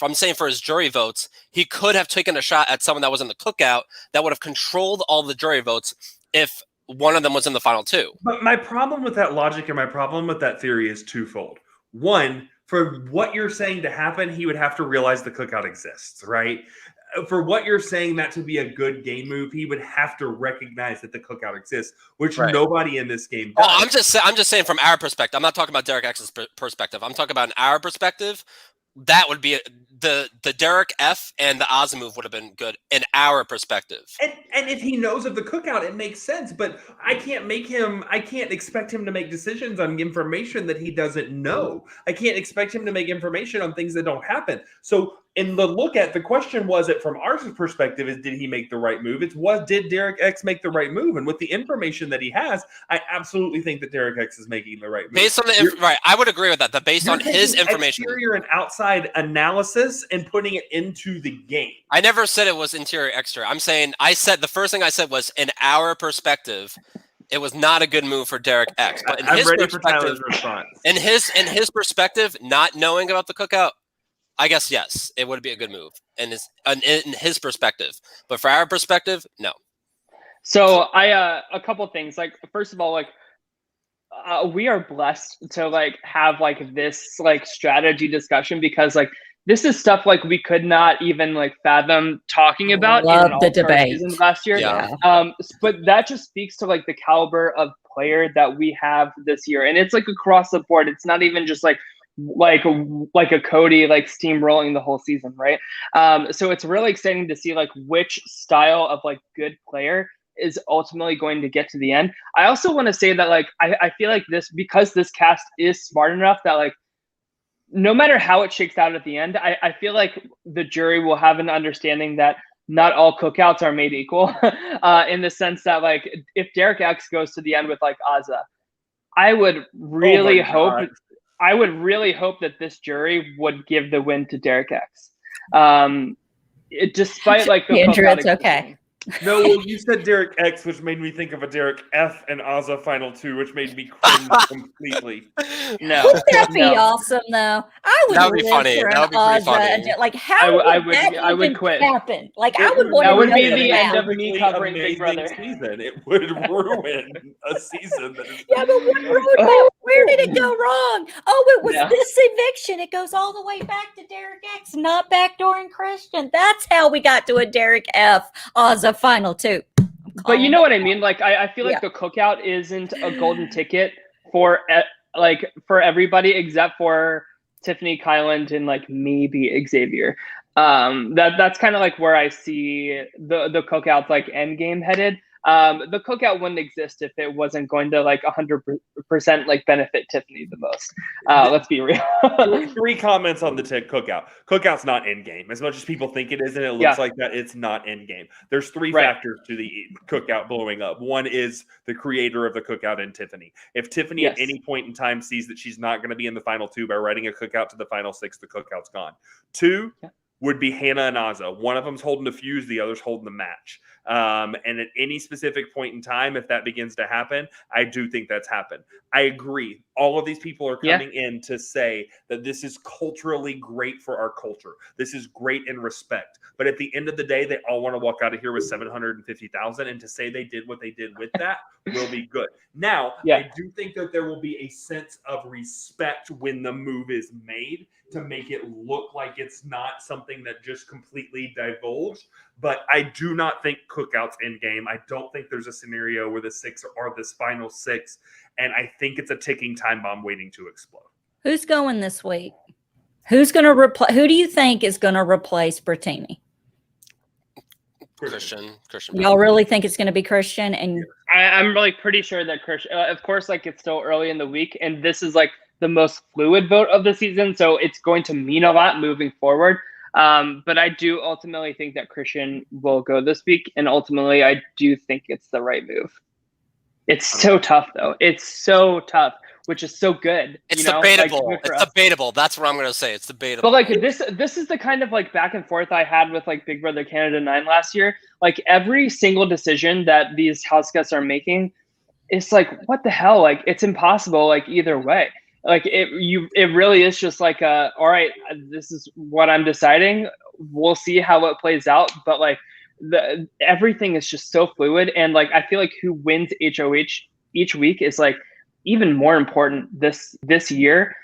[SPEAKER 4] he could have taken a shot at someone that was in the cookout that would have controlled all the jury votes if one of them was in the final two.
[SPEAKER 3] But my problem with that logic and my problem with that theory is twofold. One, for what you're saying to happen, he would have to realize the cookout exists, right? For what you're saying that to be a good game move, he would have to recognize that the cookout exists, which nobody in this game does.
[SPEAKER 4] Oh, I'm just saying from our perspective. I'm not talking about Derek X's perspective. I'm talking about in our perspective. That would be the Derek F and the Azah move would have been good in our perspective.
[SPEAKER 3] And if he knows of the cookout, it makes sense. But I can't expect him to make decisions on information that he doesn't know. I can't expect him to make information on things that don't happen. So in the question was it from our perspective is, did he make the right move? Did Derek X make the right move? And with the information that he has, I absolutely think that Derek X is making the right move.
[SPEAKER 4] Based on right, I would agree with that. That based on his information,
[SPEAKER 3] exterior and outside analysis and putting it into the game.
[SPEAKER 4] I never said it was interior exterior. I said the first thing I said was in our perspective, it was not a good move for Derek X. But in
[SPEAKER 3] I'm
[SPEAKER 4] his
[SPEAKER 3] ready
[SPEAKER 4] perspective,
[SPEAKER 3] for Tyler's response.
[SPEAKER 4] In his perspective, not knowing about the cookout, I guess yes, it would be a good move in his perspective. But for our perspective, no.
[SPEAKER 2] So a couple things. Like first of all, like we are blessed to like have like this like strategy discussion, because like this is stuff like we could not even like fathom talking about in
[SPEAKER 1] the debate
[SPEAKER 2] season last year.
[SPEAKER 4] Yeah.
[SPEAKER 2] But that just speaks to like the caliber of player that we have this year, and it's like across the board. It's not even just like a Cody like steamrolling the whole season, right? So it's really exciting to see like which style of like good player is ultimately going to get to the end. I also want to say that like I feel like because this cast is smart enough that like no matter how it shakes out at the end, I feel like the jury will have an understanding that not all cookouts are made equal, in the sense that like if Derek X goes to the end with like Azah, I would really hope that this jury would give the win to Derek X. Despite like the
[SPEAKER 1] Andrew, it's okay.
[SPEAKER 3] No, well, you said Derek X, which made me think of a Derek F and Azah final two, which made me cringe completely.
[SPEAKER 2] No,
[SPEAKER 1] Wouldn't that be awesome though? I would.
[SPEAKER 4] That would be funny.
[SPEAKER 1] For
[SPEAKER 4] That would be pretty
[SPEAKER 1] Azah
[SPEAKER 4] funny.
[SPEAKER 1] like how
[SPEAKER 2] I would quit.
[SPEAKER 1] Happen? Like I would want
[SPEAKER 2] That
[SPEAKER 1] to
[SPEAKER 2] would
[SPEAKER 1] know
[SPEAKER 2] be the end
[SPEAKER 1] now.
[SPEAKER 2] of me covering Big Brother.
[SPEAKER 3] Season. It would ruin a season. That is
[SPEAKER 1] Yeah, but what roadmap? Where did it go wrong? Oh, it was
[SPEAKER 2] Yeah.
[SPEAKER 1] this eviction. It goes all the way back to Derek X, not backdooring Christian. That's how we got to a Derek F. Azah final two.
[SPEAKER 2] But you know what I mean? Like I feel like the cookout isn't a golden ticket for everybody except for Tiffany, Kyland, and like maybe Xavier. That's kind of like where I see the cookout like end game headed. The cookout wouldn't exist if it wasn't going to like 100% like benefit Tiffany the most. Let's be real.
[SPEAKER 3] 3 comments on the cookout. Cookout's not end game. As much as people think it is, and it looks like that, it's not end game. There's 3 factors to the cookout blowing up. One is the creator of the cookout and Tiffany. If Tiffany at any point in time sees that she's not going to be in the final 2 by writing a cookout to the final 6, the cookout's gone. 2 would be Hannah and Azah. One of them's holding the fuse, the other's holding the match. And at any specific point in time, if that begins to happen, I do think that's happened. I agree. All of these people are coming in to say that this is culturally great for our culture. This is great in respect. But at the end of the day, they all want to walk out of here with 750,000. And to say they did what they did with that will be good. Now, I do think that there will be a sense of respect when the move is made to make it look like it's not something that just completely divulged. But I do not think cookout's in game. I don't think there's a scenario where the 6 are this final 6. And I think it's a ticking time bomb waiting to explode.
[SPEAKER 1] Who's going this week? Who's going to replace? Who do you think is going to replace Brittany?
[SPEAKER 4] Christian.
[SPEAKER 1] Y'all really think it's going to be Christian? And
[SPEAKER 2] I'm like pretty sure that Christian. Of course, like it's still early in the week, and this is like the most fluid vote of the season, so it's going to mean a lot moving forward. But I do ultimately think that Christian will go this week, and ultimately I do think it's the right move. It's so tough, though. It's so tough, which is so good.
[SPEAKER 4] It's
[SPEAKER 2] you know?
[SPEAKER 4] debatable.
[SPEAKER 2] Like,
[SPEAKER 4] it's debatable. That's what I'm going to say. It's debatable.
[SPEAKER 2] But like this is the kind of like back and forth I had with like Big Brother Canada 9 last year. Like every single decision that these house guests are making, it's like, what the hell? Like it's impossible. Like either way, like it really is just like all right, this is what I'm deciding. We'll see how it plays out. But like everything is just so fluid, and like I feel like who wins HOH each week is like even more important this year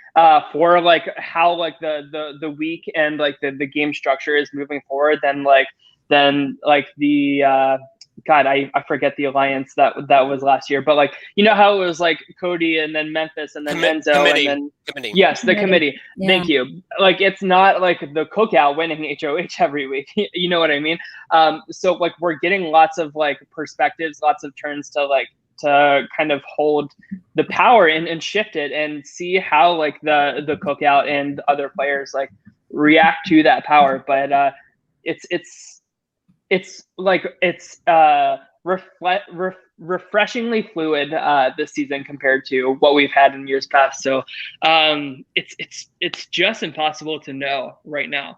[SPEAKER 2] for like how like the week and like the game structure is moving forward than the God, I forget the alliance that was last year, but like you know how it was like Cody and then Memphis and then Enzo and then yes, the committee. Yeah. Thank you. Like it's not like the cookout winning HOH every week. You know what I mean? So like we're getting lots of like perspectives, lots of turns to kind of hold the power and shift it and see how like the cookout and other players like react to that power. But refreshingly fluid this season compared to what we've had in years past. So it's just impossible to know right now,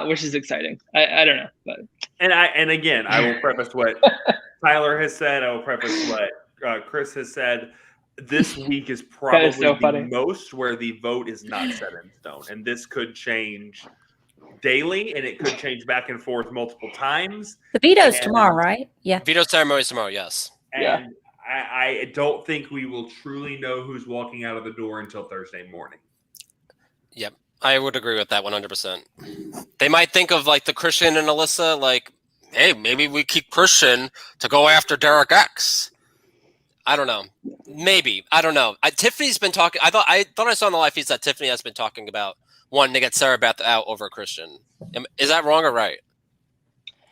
[SPEAKER 2] which is exciting. I don't know, but
[SPEAKER 3] and again, I will preface what Tyler has said. I will preface what Chris has said. This week is probably the most where the vote is not set in stone, and this could change daily, and it could change back and forth multiple times.
[SPEAKER 1] The veto's tomorrow, right? Yeah.
[SPEAKER 4] Veto ceremony is tomorrow, yes.
[SPEAKER 3] And I don't think we will truly know who's walking out of the door until Thursday morning.
[SPEAKER 4] Yep. I would agree with that 100%. They might think of like the Christian and Alyssa, like, hey, maybe we keep Christian to go after Derek X. I don't know. Maybe. I don't know. Tiffany's been talking. I thought I saw in the live feeds that Tiffany has been talking about wanting to get Sarah Beth out over Christian. Is that wrong or right?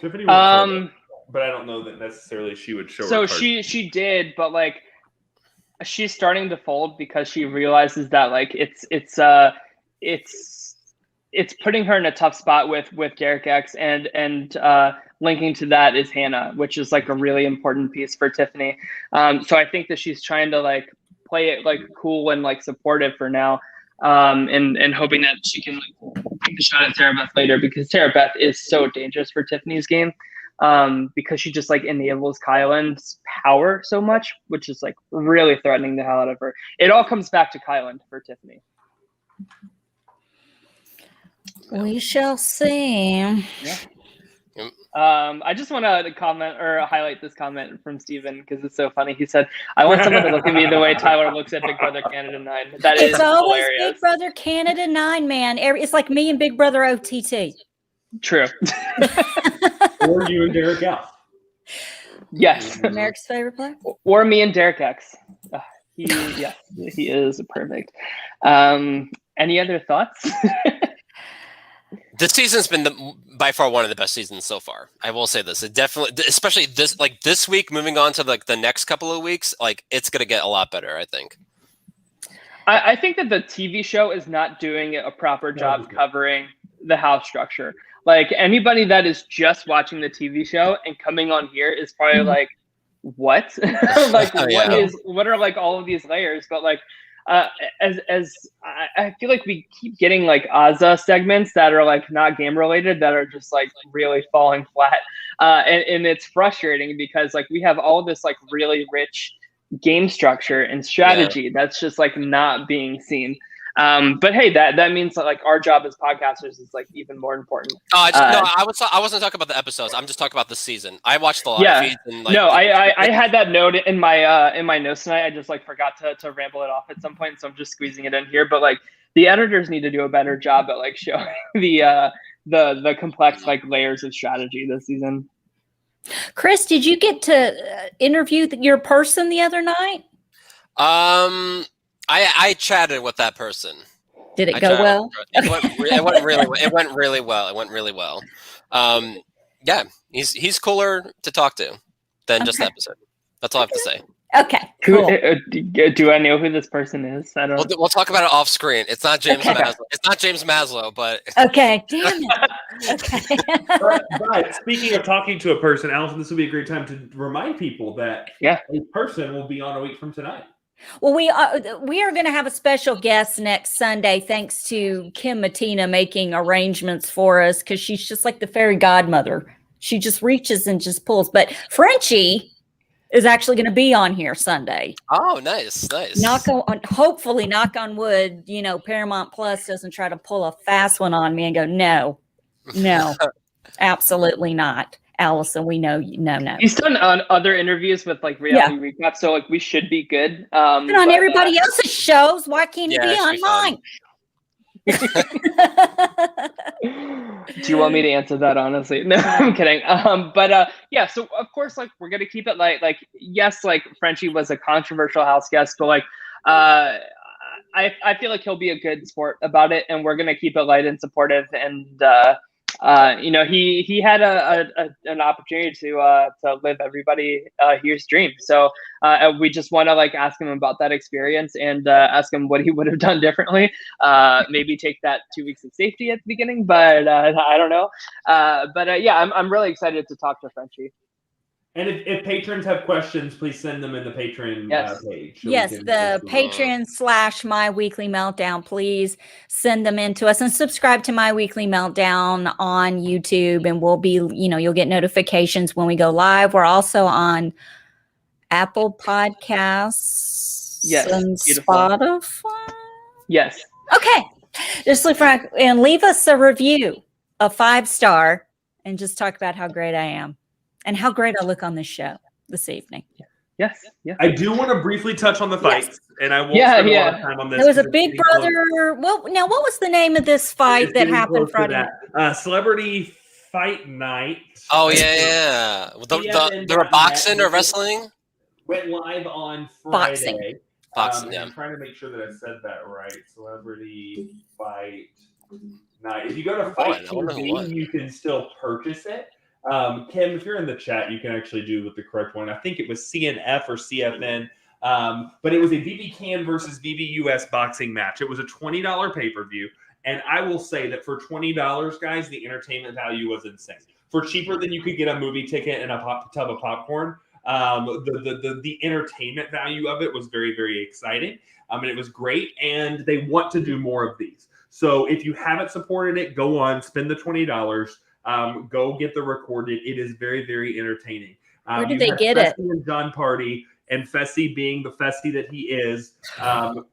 [SPEAKER 3] Tiffany would but I don't know that necessarily she would show.
[SPEAKER 2] So she did, but like she's starting to fold because she realizes that like it's putting her in a tough spot with Derek X and linking to that is Hannah, which is like a really important piece for Tiffany. So I think that she's trying to like play it like cool and like supportive for now. And hoping that she can like take the shot at Sarah Beth later, because Sarah Beth is so dangerous for Tiffany's game, because she just like enables Kyland's power so much, which is like really threatening the hell out of her. It all comes back to Kyland for Tiffany.
[SPEAKER 1] We shall see.
[SPEAKER 2] Yeah. I just want to comment or highlight this comment from Steven because it's so funny. He said, I want someone to look at me the way Tyler looks at Big Brother Canada 9. That is
[SPEAKER 1] always
[SPEAKER 2] hilarious.
[SPEAKER 1] Big Brother Canada 9, man. It's like me and Big Brother OTT.
[SPEAKER 2] True.
[SPEAKER 3] Or you and Derek X.
[SPEAKER 2] Yes.
[SPEAKER 1] America's favorite player? Or
[SPEAKER 2] me and Derek X. He is perfect. Any other thoughts?
[SPEAKER 4] This season's been by far one of the best seasons so far. I will say this. It definitely, especially this week, moving on to like the next couple of weeks, like it's going to get a lot better, I think.
[SPEAKER 2] I think that the TV show is not doing a proper job covering the house structure. Like anybody that is just watching the TV show and coming on here is probably like, what? Like what are like all of these layers? But like, as I feel like we keep getting like Azah segments that are like not game related that are just like really falling flat, and it's frustrating because like we have all this like really rich game structure and strategy that's just like not being seen. But hey, that means that like our job as podcasters is like even more important.
[SPEAKER 4] I wasn't talking about the episodes. I'm just talking about the season. I watched the live feeds and like
[SPEAKER 2] I had that note in my notes tonight. I just like forgot to ramble it off at some point, so I'm just squeezing it in here. But like the editors need to do a better job at like showing the complex like layers of strategy this season.
[SPEAKER 1] Chris, did you get to interview your person the other night?
[SPEAKER 4] I chatted with that person.
[SPEAKER 1] Did it go well?
[SPEAKER 4] It went really well. Yeah, he's cooler to talk to than just the episode. That's all I have to say.
[SPEAKER 1] Okay, cool.
[SPEAKER 2] Do I know who this person is? I don't.
[SPEAKER 4] We'll talk about it off screen. It's not James Maslow. It's not James Maslow, but
[SPEAKER 1] okay, damn it. Okay.
[SPEAKER 3] but speaking of talking to a person, Allison, this would be a great time to remind people that a person will be on a week from tonight.
[SPEAKER 1] Well, we are going to have a special guest next Sunday, thanks to Kim Matina making arrangements for us, because she's just like the fairy godmother. She just reaches and just pulls. But Frenchie is actually going to be on here Sunday.
[SPEAKER 4] Oh, nice.
[SPEAKER 1] Hopefully, knock on wood, Paramount Plus doesn't try to pull a fast one on me and go, no, absolutely not. Allison, we know no.
[SPEAKER 2] He's done on other interviews with like reality recap, so like we should be good.
[SPEAKER 1] Been on everybody else's shows. Why can't he be on mine?
[SPEAKER 2] Do you want me to answer that honestly? No, I'm kidding. So of course, like we're gonna keep it light. Like, yes, like Frenchie was a controversial house guest, but like I feel like he'll be a good sport about it, and we're gonna keep it light and supportive. And he had an opportunity to live everybody here's dream. So we just want to like ask him about that experience and ask him what he would have done differently. Maybe take that 2 weeks of safety at the beginning, but I don't know. I'm really excited to talk to Frenchie.
[SPEAKER 3] And if patrons have questions, please send them in the Patreon page.
[SPEAKER 1] So the Patreon / My Weekly Meltdown. Please send them in to us and subscribe to My Weekly Meltdown on YouTube. And we'll be, you'll get notifications when we go live. We're also on Apple Podcasts and Spotify.
[SPEAKER 2] Yes.
[SPEAKER 1] Okay. Just look for and leave us a review, a 5-star, and just talk about how great I am. And how great I look on this show this evening.
[SPEAKER 2] Yes.
[SPEAKER 3] I do want to briefly touch on the fights, and I won't spend a lot of time on this.
[SPEAKER 1] There was a Big Brother. Well, now what was the name of this fight that happened Friday night?
[SPEAKER 3] Celebrity Fight Night.
[SPEAKER 4] Oh yeah. They were boxing or wrestling.
[SPEAKER 3] Went live on Friday.
[SPEAKER 4] Boxing.
[SPEAKER 3] I'm trying to make sure that I said that right. Celebrity Fight Night. If you go to Fight TV, you can still purchase it. Kim, if you're in the chat, you can actually do with the correct one. I think it was CNF or CFN, but it was a BB Can versus BB US boxing match. It was a $20 pay-per-view, and I will say that for $20, guys, the entertainment value was insane. For cheaper than you could get a movie ticket and a tub of popcorn, the entertainment value of it was very, very exciting, and it was great, and they want to do more of these. So if you haven't supported it, go on, spend the $20. Go get the recorded. It is very, very entertaining.
[SPEAKER 1] Where did they get it?
[SPEAKER 3] And John Party, and Fessy, being the Fessy that he is,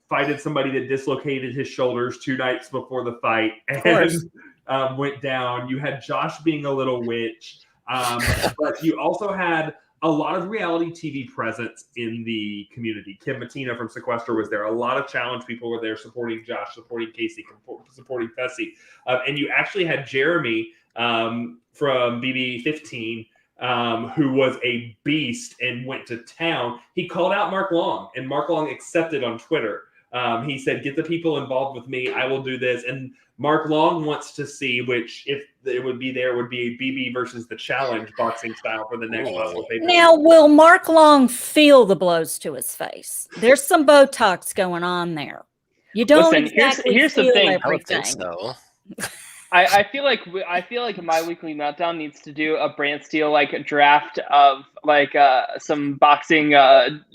[SPEAKER 3] fighted somebody that dislocated his shoulders 2 nights before the fight and went down. You had Josh being a little witch, but you also had a lot of reality TV presence in the community. Kim Matina from Sequester was there. A lot of challenge people were there supporting Josh, supporting Casey, supporting Fessy. And you actually had Jeremy from BB15, who was a beast and went to town. He called out Mark Long, and Mark Long accepted on Twitter. He said, get the people involved with me. I will do this. And Mark Long wants to see, which if it would be there, would be a BB versus the challenge boxing style for the next possible paper.
[SPEAKER 1] Now, will Mark Long feel the blows to his face? There's some Botox going on there. You don't
[SPEAKER 2] here's the thing.
[SPEAKER 1] Everything.
[SPEAKER 4] I would think so.
[SPEAKER 2] I feel like My Weekly Meltdown needs to do a Brent Steele like draft of like some boxing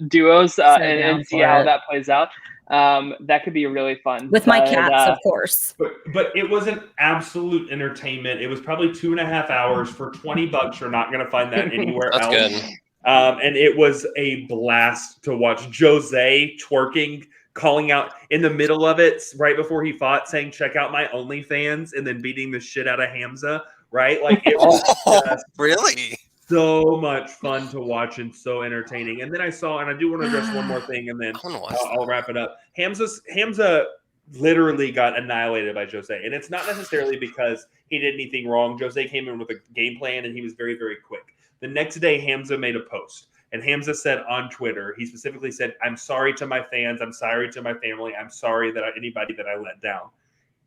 [SPEAKER 2] duos and see how that plays out. That could be really fun
[SPEAKER 1] with my cats, of course.
[SPEAKER 3] But it was an absolute entertainment. It was probably 2.5 hours for $20. You're not going to find that anywhere else.
[SPEAKER 4] Good.
[SPEAKER 3] And it was a blast to watch. Jose twerking, calling out in the middle of it, right before he fought, saying, check out my OnlyFans, and then beating the shit out of Hamza, right? Like, it was just
[SPEAKER 4] really
[SPEAKER 3] so much fun to watch and so entertaining. And then I saw, and I do want to address one more thing, and then I'll wrap it up. Hamza literally got annihilated by Jose. And it's not necessarily because he did anything wrong. Jose came in with a game plan, and he was very, very quick. The next day, Hamza made a post. And Hamza said on Twitter, he specifically said, I'm sorry to my fans. I'm sorry to my family. I'm sorry that anybody that I let down.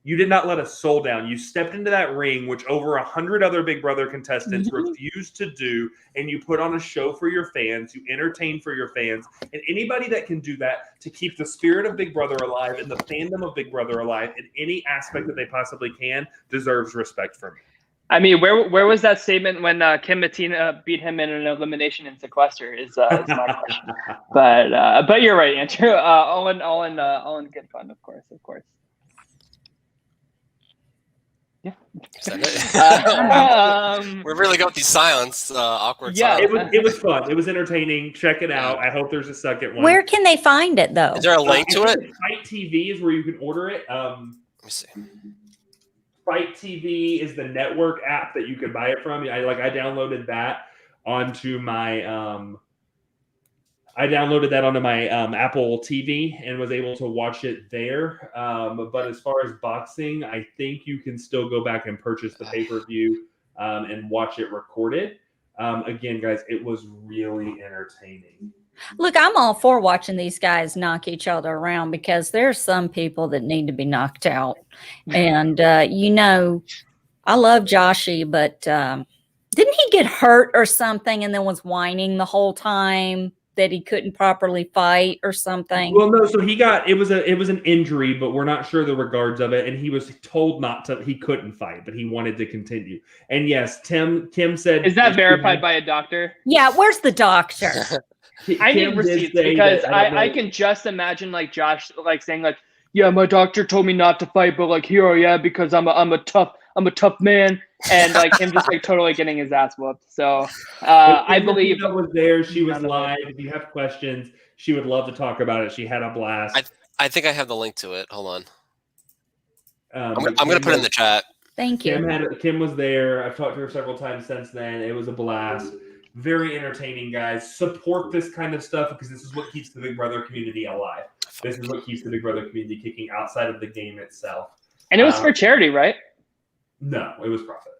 [SPEAKER 3] You did not let a soul down. You stepped into that ring, which over 100 other Big Brother contestants refused to do, and you put on a show for your fans. You entertain for your fans, and anybody that can do that to keep the spirit of Big Brother alive and the fandom of Big Brother alive in any aspect that they possibly can deserves respect from me.
[SPEAKER 2] I mean, where was that statement when Kim Mattina beat him in an elimination in sequester? Is my question. But you're right, Andrew. All in good fun, of course. Yeah.
[SPEAKER 4] We're really going with these awkward
[SPEAKER 2] Yeah,
[SPEAKER 4] silence.
[SPEAKER 3] It was fun. It was entertaining. Check it out. I hope there's a second one.
[SPEAKER 1] Where can they find it, though?
[SPEAKER 4] Is there a link to it?
[SPEAKER 3] Fight TV is where you can order it.
[SPEAKER 4] Let me see.
[SPEAKER 3] Fight TV is the network app that you can buy it from. I downloaded that onto my Apple TV and was able to watch it there. But as far as boxing, I think you can still go back and purchase the pay-per-view and watch it recorded. Again, guys, it was really entertaining.
[SPEAKER 1] Look, I'm all for watching these guys knock each other around because there's some people that need to be knocked out. And, I love Joshy, but didn't he get hurt or something and then was whining the whole time that he couldn't properly fight or something?
[SPEAKER 3] Well, no, so it was an injury, but we're not sure the regards of it. And he was told he couldn't fight, but he wanted to continue. And yes, Kim said.
[SPEAKER 2] Is that verified by a doctor?
[SPEAKER 1] Yeah, where's the doctor?
[SPEAKER 2] I need receipts because I can just imagine like Josh like saying like, yeah, my doctor told me not to fight, but like here I am because I'm a tough man, and like him just like totally getting his ass whooped. So I believe
[SPEAKER 3] that was there. She was live. If you have questions, she would love to talk about it. She had a blast.
[SPEAKER 4] I think I have the link to it. Hold on. I'm
[SPEAKER 3] Kim
[SPEAKER 4] gonna put it in the chat.
[SPEAKER 1] Thank you.
[SPEAKER 3] Kim was there. I've talked to her several times since then. It was a blast. Very entertaining, guys. Support this kind of stuff because this is what keeps the Big Brother community alive. This is what keeps the Big Brother community kicking outside of the game itself.
[SPEAKER 2] And it was for charity, right?
[SPEAKER 3] No, it was profit.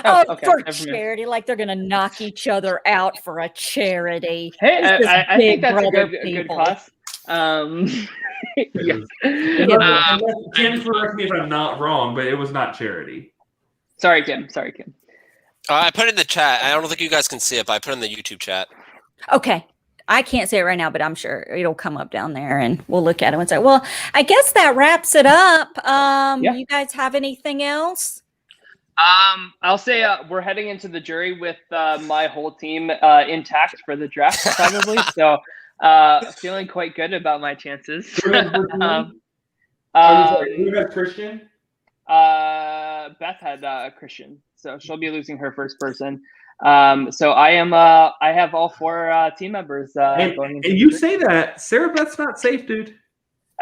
[SPEAKER 2] Okay.
[SPEAKER 1] For charity, like they're going to knock each other out for a charity.
[SPEAKER 2] Hey, I think that's a good cause.
[SPEAKER 3] Kim, correct me if I'm not wrong, but it was not charity.
[SPEAKER 2] Sorry, Kim.
[SPEAKER 4] I put it in the chat. I don't think you guys can see it, but I put it in the YouTube chat.
[SPEAKER 1] Okay. I can't say it right now, but I'm sure it'll come up down there and we'll look at it and say, well, I guess that wraps it up. You guys have anything else?
[SPEAKER 2] I'll say we're heading into the jury with my whole team intact for the draft, probably. So feeling quite good about my chances.
[SPEAKER 3] Who had Christian?
[SPEAKER 2] Beth had Christian, so she'll be losing her first person. So I have all 4 team members.
[SPEAKER 3] And you say that Sarah Beth's not safe, dude.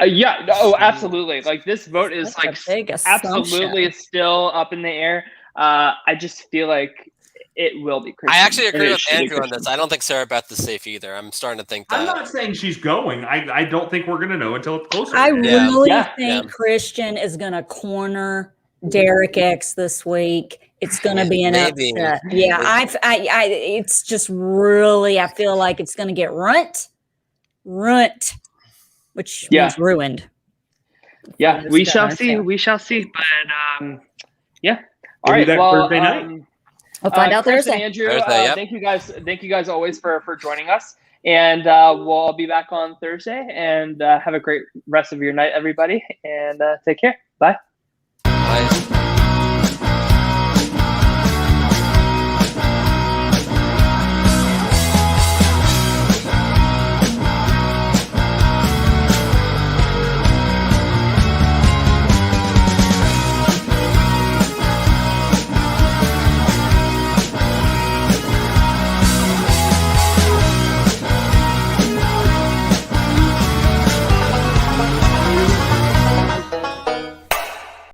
[SPEAKER 2] Yeah, no, absolutely. Like this vote is
[SPEAKER 1] That's
[SPEAKER 2] like absolutely still up in the air. I just feel like it will be Christian.
[SPEAKER 4] I actually agree with Andrew on this. I don't think Sarah Beth is safe either. I'm starting to think that.
[SPEAKER 3] I'm not saying she's going. I don't think we're going to know until it's closer.
[SPEAKER 1] I really think Christian is going to corner Derek X this week. It's going to be an upset. Yeah, I it's just really, I feel like it's going to get runt, which means ruined.
[SPEAKER 2] Yeah, we shall see. We shall see. But yeah. All right. Well,
[SPEAKER 3] Thursday night.
[SPEAKER 1] We'll find out Thursday.
[SPEAKER 2] Andrew, thank you guys always for joining us. And we'll be back on Thursday. And have a great rest of your night, everybody. And take care. Bye.
[SPEAKER 4] Bye.